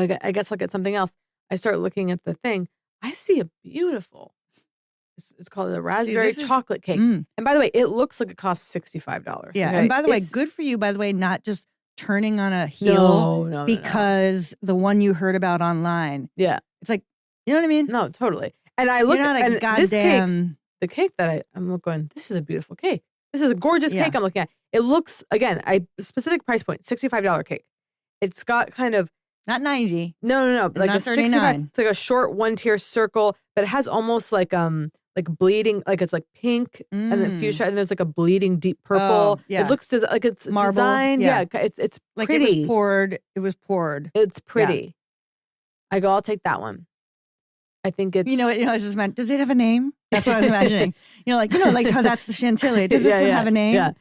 go, I guess I'll get something else. I start looking at the thing. I see a beautiful, it's called a raspberry chocolate cake. And by the way, it looks like it costs $65. Yeah, okay? and by the way, good for you, by the way, not just turning on a heel because the one you heard about online. Yeah. It's like, you know what I mean? No, totally. And I look at this cake, the cake that I'm going, this is a beautiful cake. This is a gorgeous cake I'm looking at. It looks, again, specific price point, $65 cake. It's got kind of. Not 90. No. Like not a 39. It's like a short one-tier circle, but it has almost like bleeding, like it's like pink and then fuchsia, and there's like a bleeding deep purple. Oh, yeah. It looks like it's marble. designed. Yeah, it's like pretty. It was poured. It's pretty. Yeah. I go, I'll take that one. I think it's. I just meant, does it have a name? That's what I was imagining. like how that's the Chantilly. Does this one have a name? Yeah.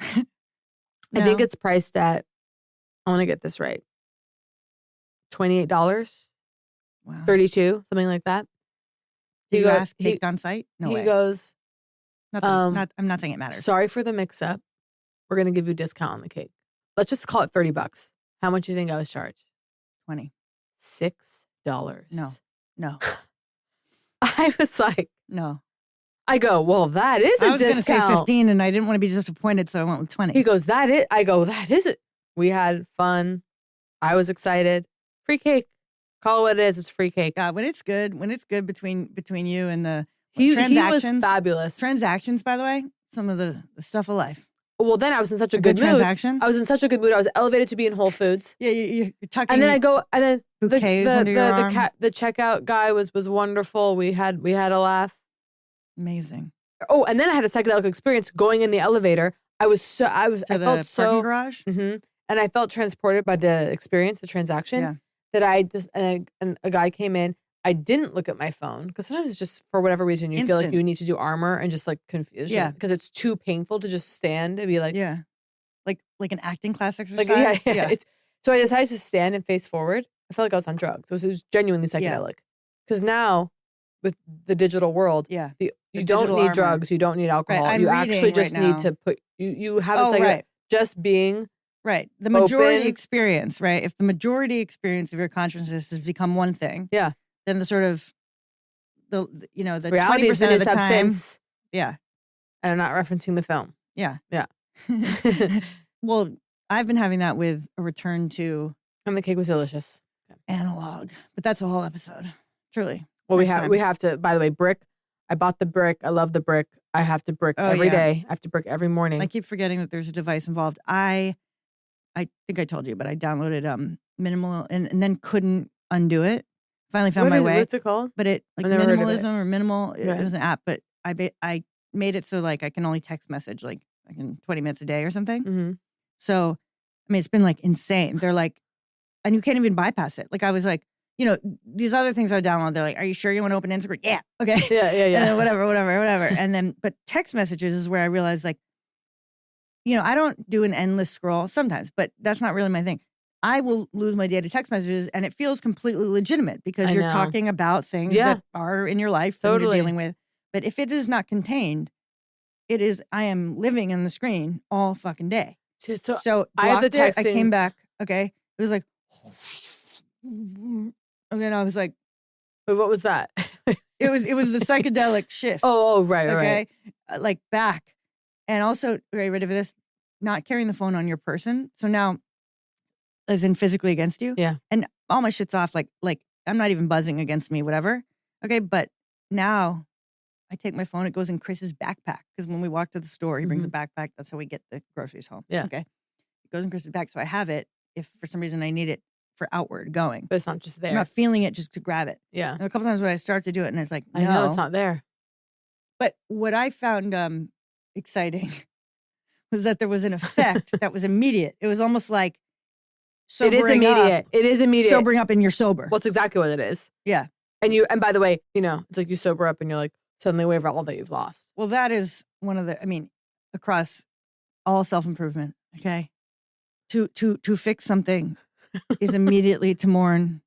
I think it's priced at, I want to get this right, $28. Wow. $32, something like that. Did you ask baked on site? No way. He goes, I'm not saying it matters. Sorry for the mix-up. We're going to give you a discount on the cake. Let's just call it $30. How much do you think I was charged? $20. $6. No. I was like, no. I go, well, that is a discount. I was going to say 15 and I didn't want to be disappointed, so I went with 20. He goes, I go, that is it. We had fun. I was excited. Free cake. Call it what it is. It's free cake. God, when it's good between you and the transactions. He was fabulous. Transactions, by the way, some of the stuff of life. Well, then I was in such a good mood. Transaction? I was in such a good mood. I was elevated to be in Whole Foods. Yeah, you're tucking. And then I go, and then bouquets under your arm. The checkout guy was wonderful. We had a laugh. Amazing. Oh, and then I had a psychedelic experience going in the elevator. I felt so parking garage. Mm-hmm, and I felt transported by the experience, the transaction. That I just and a guy came in. I didn't look at my phone because sometimes it's just for whatever reason you feel like you need to do armor and just like confusion. Yeah, because it's too painful to just stand and be like, like an acting class exercise. Yeah. So I decided to stand and face forward. I felt like I was on drugs. It was genuinely psychedelic because now with the digital world. Yeah. You don't need drugs. You don't need alcohol. Right, you actually just right need now. to put, you have this like just being. Right. The majority open. experience, right? If the majority experience of your consciousness has become one thing, yeah, then the sort of, the reality 20% is going of to the time. substance. Yeah. And I'm not referencing the film. Yeah. Yeah. Well, I've been having that with a return to. And the cake was delicious. Analog. But that's a whole episode. Truly. Well, we have to, by the way, brick. I bought the brick. I love the brick. I have to brick every day. I have to brick every morning. I keep forgetting that there's a device involved. I think I told you, but I downloaded minimal and then couldn't undo it. Finally found my way. What's it called? But it like minimalism or minimal. It was an app, but I made it so like I can only text message like 20 minutes a day or something. Mm-hmm. So I mean, it's been like insane. They're like, and you can't even bypass it. Like I was like, these other things I download, they're like, are you sure you want to open Instagram? Yeah. Okay. Yeah. whatever. And then, but text messages is where I realized like, I don't do an endless scroll sometimes, but that's not really my thing. I will lose my day to text messages and it feels completely legitimate because you're talking about things that are in your life and you're dealing with. But if it is not contained, I am living in the screen all fucking day. So I have the texting. I came back. Okay. It was like, and then I was like, but what was that? it was the psychedelic shift. Oh, right. Okay. Right. Like back. And also, get rid of this, not carrying the phone on your person. So now, as in physically against you. Yeah. And all my shit's off. Like I'm not even buzzing against me, whatever. Okay. But now I take my phone. It goes in Chris's backpack. Because when we walk to the store, he brings a backpack. That's how we get the groceries home. Yeah. Okay. It goes in Chris's back. So I have it if for some reason I need it for outward going. But it's not just there. I'm not feeling it just to grab it. Yeah. And a couple times when I start to do it and it's like, no. I know it's not there. But what I found exciting was that there was an effect that was immediate. It was almost like sobering up. It is immediate. Sobering up and you're sober. Well, it's exactly what it is. Yeah. And by the way, it's like you sober up and you're like suddenly aware of all that you've lost. Well, that is one of the, across all self-improvement, okay? To fix something is immediately to mourn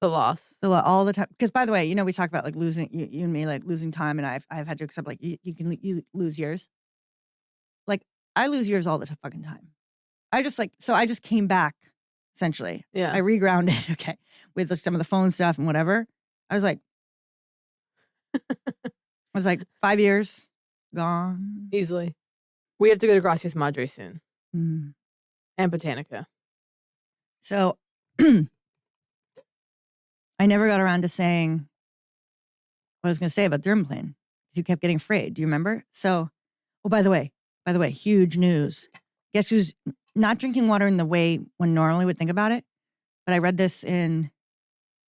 the loss. All the time. Because by the way, we talk about like losing, you and me, like losing time, and I've had to accept like you lose years. Like I lose years all the fucking time. I just came back essentially. Yeah. I regrounded, okay, with some of the phone stuff and whatever. I was like 5 years gone. Easily. We have to go to Gracias Madre soon. Mm. And Botanica. So I never got around to saying what I was going to say about Dermaplaning because you kept getting afraid. Do you remember? So, by the way, huge news. Guess who's not drinking water in the way one normally would think about it? But I read this in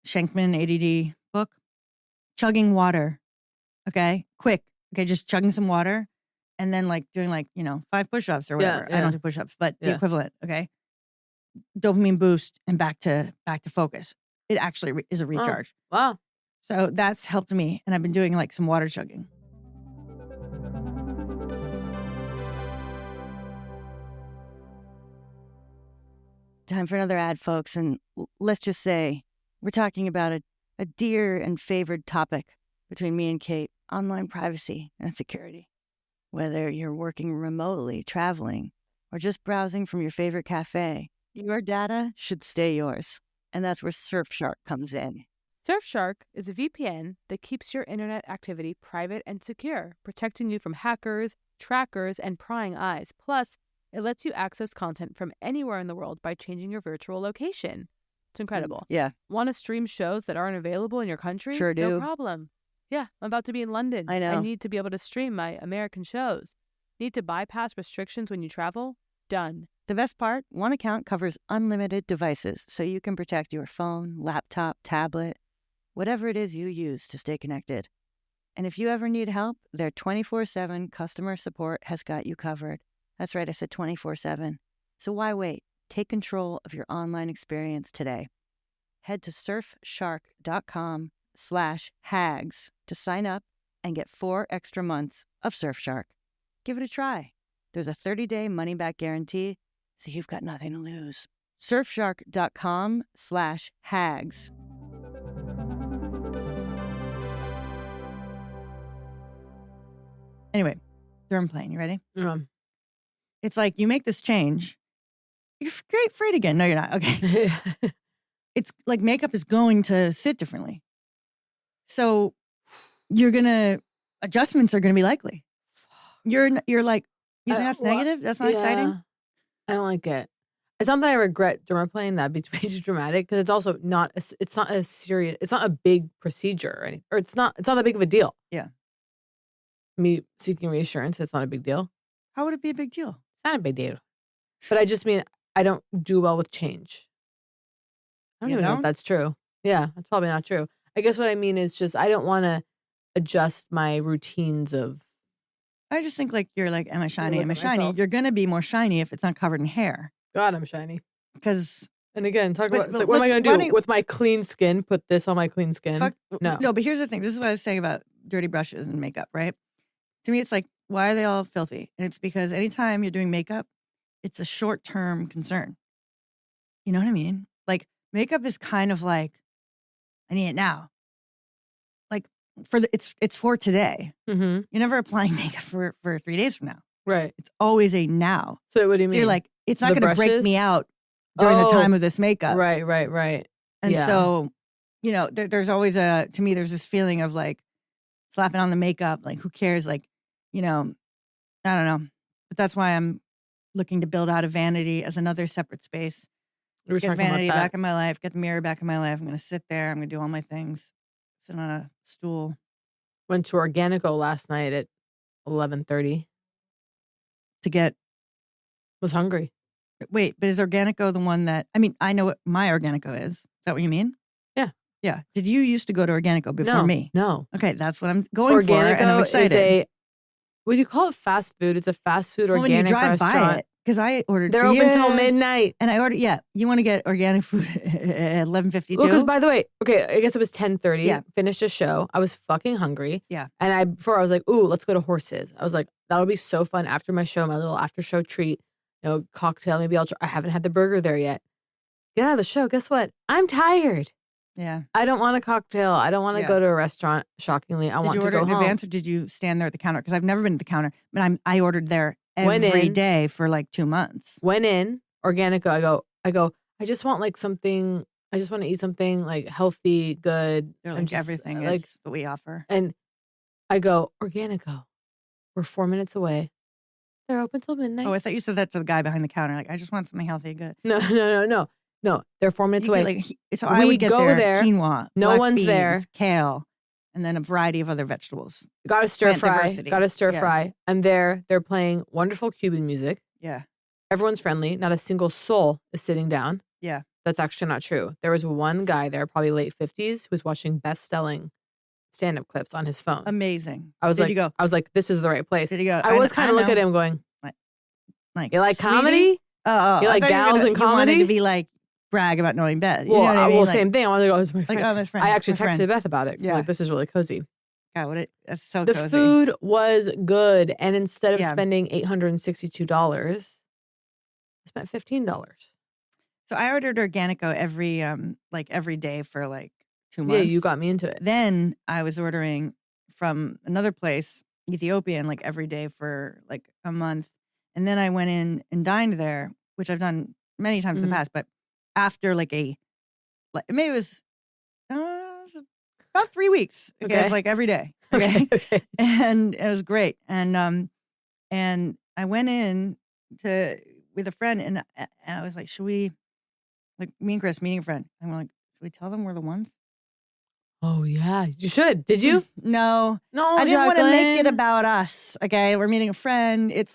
Schenkman ADD book. Chugging water. Okay? Quick. Okay, just chugging some water and then like doing 5 push-ups or whatever. Yeah. I don't do push-ups, but the equivalent, okay? Dopamine boost and back to focus. It actually is a recharge. Oh, wow. So that's helped me. And I've been doing like some water chugging. Time for another ad, folks. And let's just say we're talking about a dear and favored topic between me and Kate, online privacy and security. Whether you're working remotely, traveling, or just browsing from your favorite cafe, your data should stay yours. And that's where Surfshark comes in. Surfshark is a VPN that keeps your internet activity private and secure, protecting you from hackers, trackers, and prying eyes. Plus, it lets you access content from anywhere in the world by changing your virtual location. It's incredible. Yeah. Want to stream shows that aren't available in your country? Sure do. No problem. Yeah, I'm about to be in London. I know. I need to be able to stream my American shows. Need to bypass restrictions when you travel? Done. The best part, one account covers unlimited devices, so you can protect your phone, laptop, tablet, whatever it is you use to stay connected. And if you ever need help, their 24/7 customer support has got you covered. That's right, I said 24/7. So why wait? Take control of your online experience today. Head to surfshark.com/hags to sign up and get 4 extra months of Surfshark. Give it a try. There's a 30-day money-back guarantee, so you've got nothing to lose. Surfshark.com/hags. Anyway, Dermaplaning, you ready? Yeah. It's like you make this change. You're great frayed again. No, you're not. Okay. It's like makeup is going to sit differently. So adjustments are going to be likely. You're like, you think that's negative? That's not exciting? I don't like it. It's not that I regret dermaplaning. That'd be way too dramatic because it's also not. It's not a serious. It's not a big procedure, or it's not that big of a deal. Yeah. Me seeking reassurance, it's not a big deal. How would it be a big deal? It's not a big deal. But I just mean I don't do well with change. I don't even know if that's true. Yeah, that's probably not true. I guess what I mean is just I don't want to adjust my routines of. I just think like you're like, am I shiny? Am I shiny? You're going to be more shiny if it's not covered in hair. God, I'm shiny. Because. And again, talk about like, what am I going to do with my clean skin? Put this on my clean skin? No, but here's the thing. This is what I was saying about dirty brushes and makeup, right? To me, it's like, why are they all filthy? And it's because anytime you're doing makeup, it's a short-term concern. You know what I mean? Like makeup is kind of like, I need it now. Like it's for today. Mm-hmm. You're never applying makeup for 3 days from now. Right. It's always a now. So what do you mean? You're like, it's not going to break me out during the time of this makeup. Right. And so, there's always to me, there's this feeling of like slapping on the makeup. Like, who cares? Like, I don't know. But that's why I'm looking to build out a vanity as another separate space. Get vanity back in my life. Get the mirror back in my life. I'm going to sit there. I'm going to do all my things. Sit on a stool. Went to Organico last night at 11:30. Was hungry. Wait, but is Organico the one that, I know what my Organico is. Is that what you mean? Yeah. Yeah. Did you used to go to Organico before me? No. Okay, that's what I'm going for, and I'm excited. Would you call it fast food? It's a fast food organic when you drive restaurant. By it, because I ordered. They're open till midnight, and I ordered. Yeah, you want to get organic food at 11:52? Well, because by the way, okay, I guess it was 10:30. Yeah, finished a show. I was fucking hungry. Yeah, and before I was like, ooh, let's go to Horses. I was like, that'll be so fun after my show, my little after show treat. Cocktail. Maybe I haven't had the burger there yet. Get out of the show. Guess what? I'm tired. Yeah. I don't want a cocktail. I don't want to go to a restaurant. Shockingly, I want to go home. Did you order in advance or did you stand there at the counter? Because I've never been at the counter, but I ordered there every day for like 2 months. Went in Organico. I go. I just want like something. I just want to eat something like healthy, good. They're like everything is what we offer. And I go Organico. We're 4 minutes away. They're open till midnight. Oh, I thought you said that to the guy behind the counter. Like, I just want something healthy, good. No. They're 4 minutes away. So I would get there, quinoa, no one's beans, there, kale, and then a variety of other vegetables. Got to stir fry. I'm there. They're playing wonderful Cuban music. Yeah. Everyone's friendly. Not a single soul is sitting down. Yeah. That's actually not true. There was one guy there, probably late 50s, who was watching Beth Stelling stand-up clips on his phone. Amazing. I was like, this is the right place. Did he go? I was kind of look at him going, like you like sweetie? comedy? Oh, you like gals and comedy? You wanted to be like, brag about knowing Beth. You well, know what I mean? Same thing. I wanted to go, it's my friend. Like, oh, my friend. I actually texted Beth about it. Yeah. Like, this is really cozy. God, that's so the cozy. The food was good. And instead of spending $862, I spent $15. So I ordered Organico every day for like 2 months. Yeah, you got me into it. Then I was ordering from another place, Ethiopian, like every day for like a month. And then I went in and dined there, which I've done many times in the past, but after maybe it was about 3 weeks, of like every day. Okay. And it was great. And I went in with a friend and I was like, should we, like me and Chris meeting a friend. And we're like, should we tell them we're the ones? Oh yeah, you should. Did you? No, I didn't want to make it about us. Okay. We're meeting a friend. It's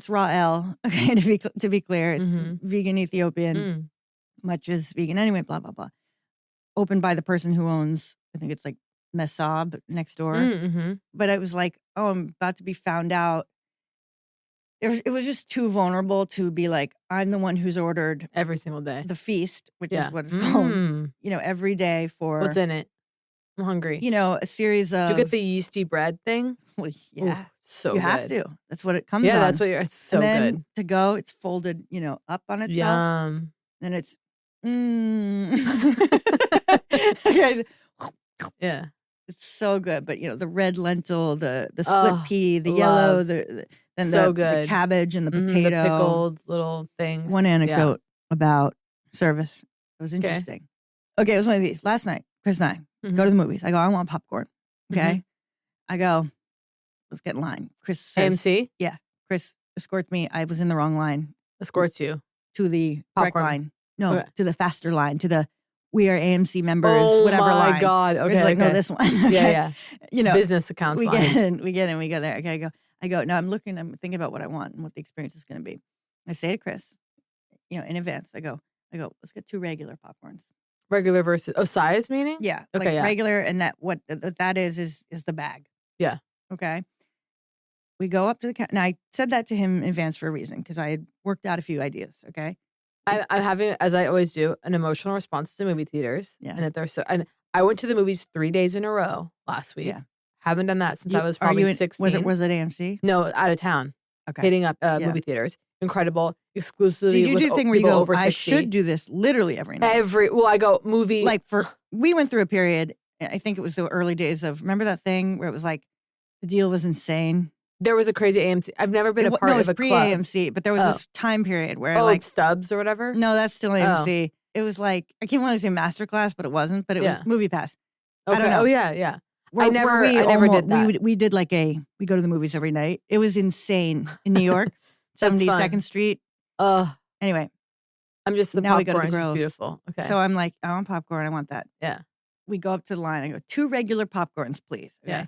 raw L. Okay. To be clear, it's vegan Ethiopian, much is vegan anyway, blah, blah, blah. Opened by the person who owns, I think it's like Mesab next door. Mm-hmm. But it was like, oh, I'm about to be found out. It was just too vulnerable to be like, I'm the one who's ordered every single day the feast, which is what it's called, every day for. What's in it? I'm hungry. A series of. Did you get the yeasty bread thing? Well, yeah. Ooh, so you good. have to. That's what it comes on. Yeah, that's what it's so and then good. To go, it's folded, up on itself. Yum. Then it's, okay. Yeah. It's so good. But the red lentil, the split pea, the yellow, then the cabbage and the potato. The pickled little things. One anecdote about service. It was interesting. Okay, it was one of these. Last night, Chris and I go to the movies. I go, I want popcorn. Okay. I go, let's get in line. Chris says, AMC? Yeah. Chris escorts me. I was in the wrong line. Escorts you. To the correct line. No, to the faster line. To the we are AMC members, whatever line. Oh my God. Okay. It's like, no, this one. Okay. Yeah. Business accounts we line. We get in, we go there. Okay, I go, now I'm thinking about what I want and what the experience is going to be. I say to Chris, in advance, I go, let's get 2 regular popcorns. Regular versus, size meaning? Yeah. Okay, regular, and that what that is the bag. Yeah. Okay. We go up to the and I said that to him in advance for a reason, because I had worked out a few ideas. Okay. I'm having, as I always do, an emotional response to movie theaters. Yeah. And I went to the movies 3 days in a row last week. Yeah. Haven't done that since I was probably 16. Was it AMC? No, out of town. Okay. Hitting up movie theaters. Incredible. Exclusively. Did you do the thing where you go, over 60. I should do this literally every night? I go movie. We went through a period, I think it was the early days of, remember that thing where it was like, the deal was insane? There was a crazy AMC. I've never been a part of a club. No, it was pre-AMC, but there was this time period where Stubbs or whatever? No, that's still AMC. It was like, I can't want to say Masterclass, but it wasn't, but it was Movie Pass. Okay. I don't know. Oh, yeah. I never did that. We did we go to the movies every night. It was insane in New York, 72nd Street. Anyway. I'm just, now we go to the Grove. Beautiful. Okay. So I'm like, I want popcorn. I want that. Yeah. We go up to the line. I go, 2 regular popcorns, please. Okay? Yeah.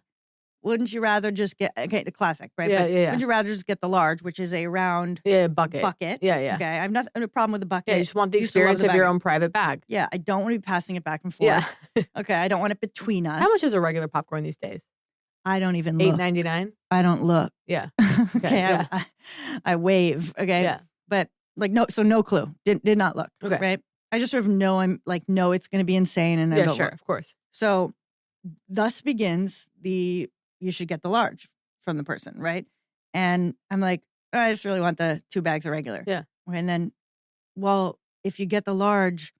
Wouldn't you rather just get, the classic, right? Yeah, but wouldn't you rather just get the large, which is a round bucket? Yeah. Okay. I have no problem with the bucket. Yeah, you just want the experience of your own private bag. Yeah. I don't want to be passing it back and forth. Yeah. Okay. I don't want it between us. How much is a regular popcorn these days? I don't even look. $8.99? I don't look. Yeah. Okay. Yeah. I wave. Okay. Yeah. But no clue. Did not look. Okay. Right. I just sort of know no, it's going to be insane. And yeah, sure. Look. Of course. So thus begins you should get the large from the person, right? And I'm like, I just really want the 2 bags of regular. Yeah. And then, if you get the large,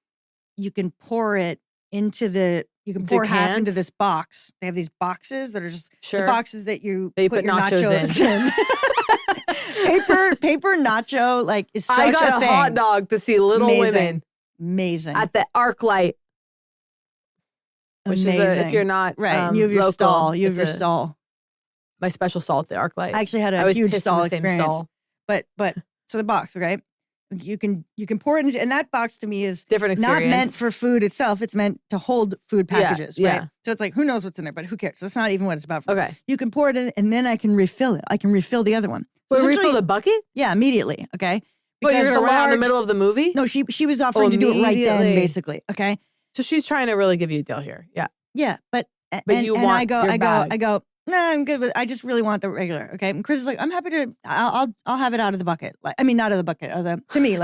you can pour it into pour half into this box. They have these boxes that are just the boxes that you put your nachos in. paper nacho, is such a thing. I got a hot dog to see Little Women. Amazing. At the ArcLight. Which is if you're not right, you have your local, stall. You have your stall. My special stall at the ArcLight. I actually had a huge stall experience. Stall. But so the box, right? You can pour it into, and that box to me is different experience. Not meant for food itself. It's meant to hold food packages, right? Yeah. So it's like, who knows what's in there, but who cares? That's not even what it's about. Okay. You can pour it in, and then I can refill it. I can refill the other one. Wait, refill the bucket? Yeah, immediately. Okay. But you're going to run out in the middle of the movie? No, she was offering to do it right then, basically. Okay. So she's trying to really give you a deal here. Yeah. Yeah, but you want I go, no, I'm good with it. I just really want the regular. Okay. And Chris is like, I'm happy to, I'll have it out of the bucket. Not out of the bucket, to me,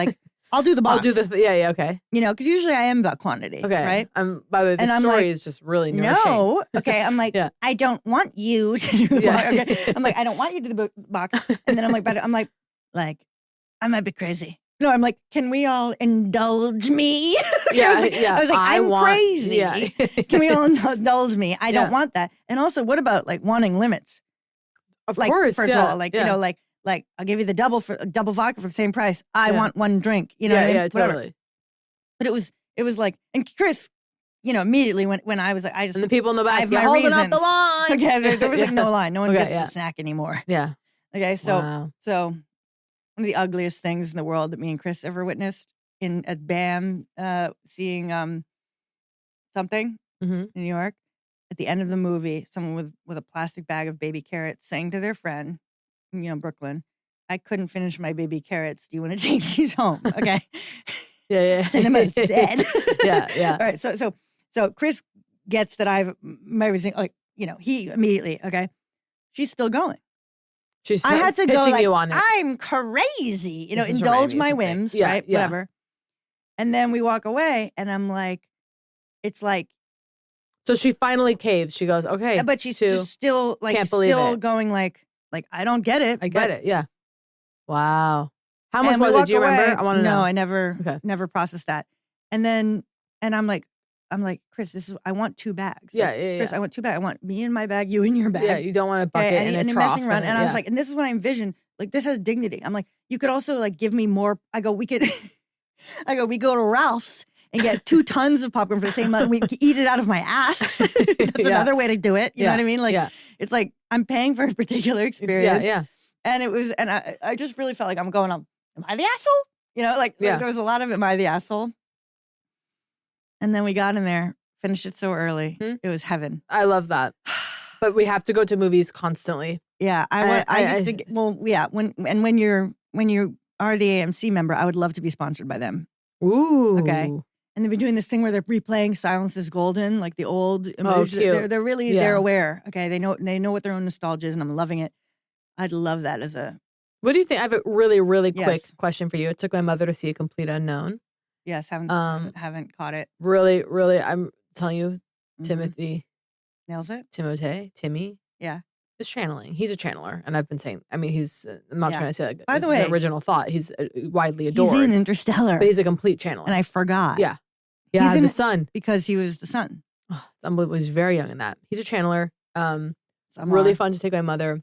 I'll do the box. I'll do the, okay. Because usually I am about quantity. Okay. Right. By the way, the story is just really nourishing. No. Okay. I'm like, I don't want you to do the box. Okay. I'm like, I don't want you to do the box. And then I'm like, but I'm like, I might be crazy. No, I'm like, can we all indulge me? I was like, I'm crazy. Yeah. Can we all indulge me? I don't want that. And also, what about wanting limits? Of course. First of all, I'll give you the double vodka for the same price. I want 1 drink. You know what I mean? Yeah, totally. But it was like, and Chris, immediately when I was like, I just and the people in the back, you're holding up the line. Okay, there was no line. No one gets the snack anymore. Yeah. Okay, so one of the ugliest things in the world that me and Chris ever witnessed at BAM, seeing something in New York. At the end of the movie, someone with a plastic bag of baby carrots saying to their friend, Brooklyn, I couldn't finish my baby carrots. Do you want to take these home? Okay. Yeah. Cinema's dead. Yeah. All right. So Chris gets that he immediately, okay. She's still going. I had to go you on it. I'm crazy, indulge my whims, right? Yeah. Whatever. And then we walk away, and I'm like, it's like. So she finally caves. She goes, okay. But she's just still going I don't get it. I get it. Yeah. Wow. How much was it? Do you remember? I want to know. No, I never processed that. And I'm like, I'm like, Chris, I want 2 bags. Yeah, like, Chris, I want 2 bags. I want me in my bag, you in your bag. Yeah, you don't want a bucket and a trough. Messing around. And I was like, and this is what I envisioned. Like, this has dignity. I'm like, you could also like give me more. I go, we go to Ralph's and get 2 tons of popcorn for the same money. We can eat it out of my ass. That's another way to do it. You know what I mean? Like, it's like I'm paying for a particular experience. Yeah. And it was, and I just really felt like I'm going on, am I the asshole? You know, like there was a lot of, am I the asshole? And then we got in there, finished it so early. It was heaven. I love that. But we have to go to movies constantly. Yeah. When you are the AMC member, I would love to be sponsored by them. Ooh. Okay. And they've been doing this thing where they're replaying Silence is Golden, like the old image. Oh, cute. They're really, they're aware. Okay. They know what their own nostalgia is, and I'm loving it. I'd love that as a... What do you think? I have a really, really quick question for you. It took my mother to see A Complete Unknown. Yes, haven't caught it. Really, really, I'm telling you, Timothy. Nails it? Timmy. Yeah. Is channeling. He's a channeler. And I've been saying, I mean, I'm not trying to say like, by the way, an original thought. He's widely adored. He's in Interstellar. But he's a complete channeler. And I forgot. Yeah. Yeah, the son. Because he was the son. Oh, it's unbelievable. He's very young in that. He's a channeler. Really fun to take my mother.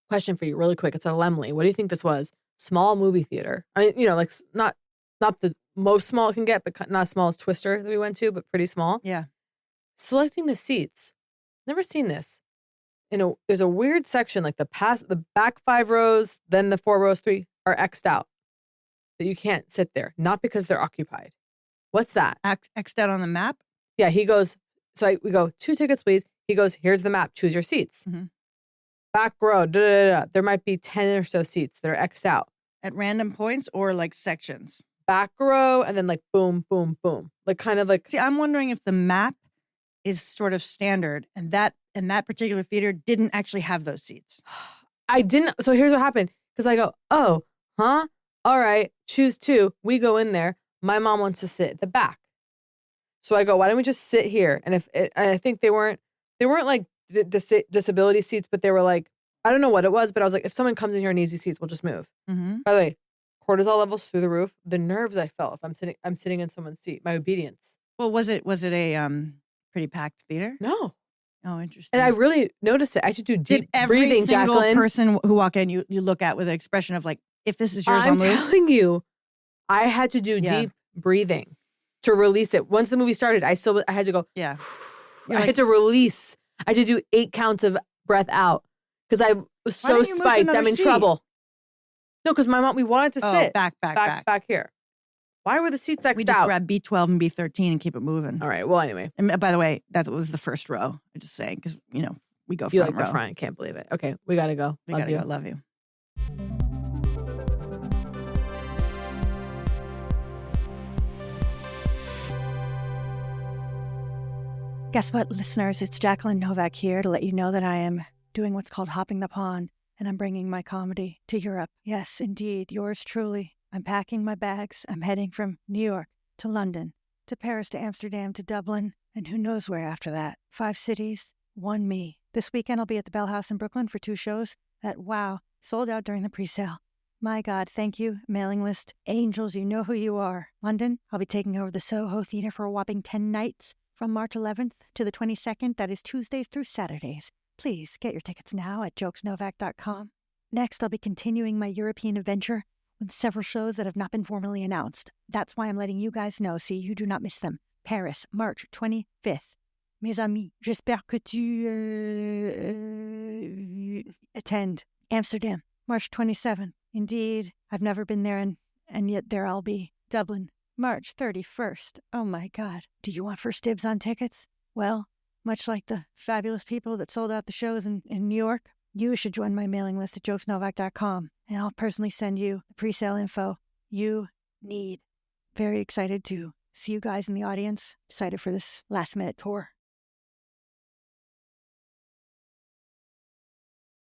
Question for you really quick. It's a Lemley. What do you think this was? Small movie theater. I mean, like not the most small it can get, but not as small as Twister that we went to, but pretty small. Yeah. Selecting the seats. Never seen this. There's a weird section, like the back 5 rows, then the 4 rows, 3 are X'd out. That you can't sit there. Not because they're occupied. What's that? X'd out on the map? Yeah, he goes, we go, 2 tickets, please. He goes, here's the map. Choose your seats. Mm-hmm. Back row, there might be 10 or so seats that are X'd out. At random points or like sections? Back row and then like boom, boom, boom. Like kind of like... See, I'm wondering if the map is sort of standard and that particular theater didn't actually have those seats. I didn't. So here's what happened. Because I go, oh, huh? All right, choose 2. We go in there. My mom wants to sit at the back. So I go, why don't we just sit here? And I think they weren't like disability seats, but they were like, I don't know what it was, but I was like, if someone comes in here in easy seats, we'll just move. Mm-hmm. By the way, cortisol levels through the roof. The nerves I felt if I'm sitting in someone's seat. My obedience. Well, was it a pretty packed theater? No. Oh, interesting. And I really noticed it. I should do deep breathing, Jacqueline. Every single person who walk in, you look at with an expression of like, if this is yours, I'll move. I'm telling you, I had to do deep breathing to release it. Once the movie started, I had to go. Yeah. I had to release. I had to do 8 counts of breath out because I was so spiked. I'm in trouble. No, because my mom, we wanted to sit back here. Why were the seats X'd out? We just grab B12 and B13 and keep it moving. All right. Well, anyway. And by the way, that was the first row. I'm just saying because we go front you like row. The front. Can't believe it. Okay, we gotta go. Love you. Love you. Guess what, listeners? It's Jacqueline Novak here to let you know that I am doing what's called hopping the pond, and I'm bringing my comedy to Europe. Yes, indeed, yours truly. I'm packing my bags. I'm heading from New York to London, to Paris, to Amsterdam, to Dublin, and who knows where after that. 5 cities, 1 me. This weekend I'll be at the Bell House in Brooklyn for 2 shows that, wow, sold out during the pre-sale. My God, thank you, mailing list. Angels, you know who you are. London, I'll be taking over the Soho Theatre for a whopping 10 nights. From March 11th to the 22nd, that is Tuesdays through Saturdays. Please get your tickets now at jokesnovak.com. Next, I'll be continuing my European adventure with several shows that have not been formally announced. That's why I'm letting you guys know so you do not miss them. Paris, March 25th. Mes amis, j'espère que tu attend. Amsterdam, March 27th. Indeed, I've never been there and yet there I'll be. Dublin, March 31st. Oh my God. Do you want first dibs on tickets? Well, much like the fabulous people that sold out the shows in New York, you should join my mailing list at jokesnovak.com, and I'll personally send you the pre-sale info you need. Very excited to see you guys in the audience. Excited for this last-minute tour.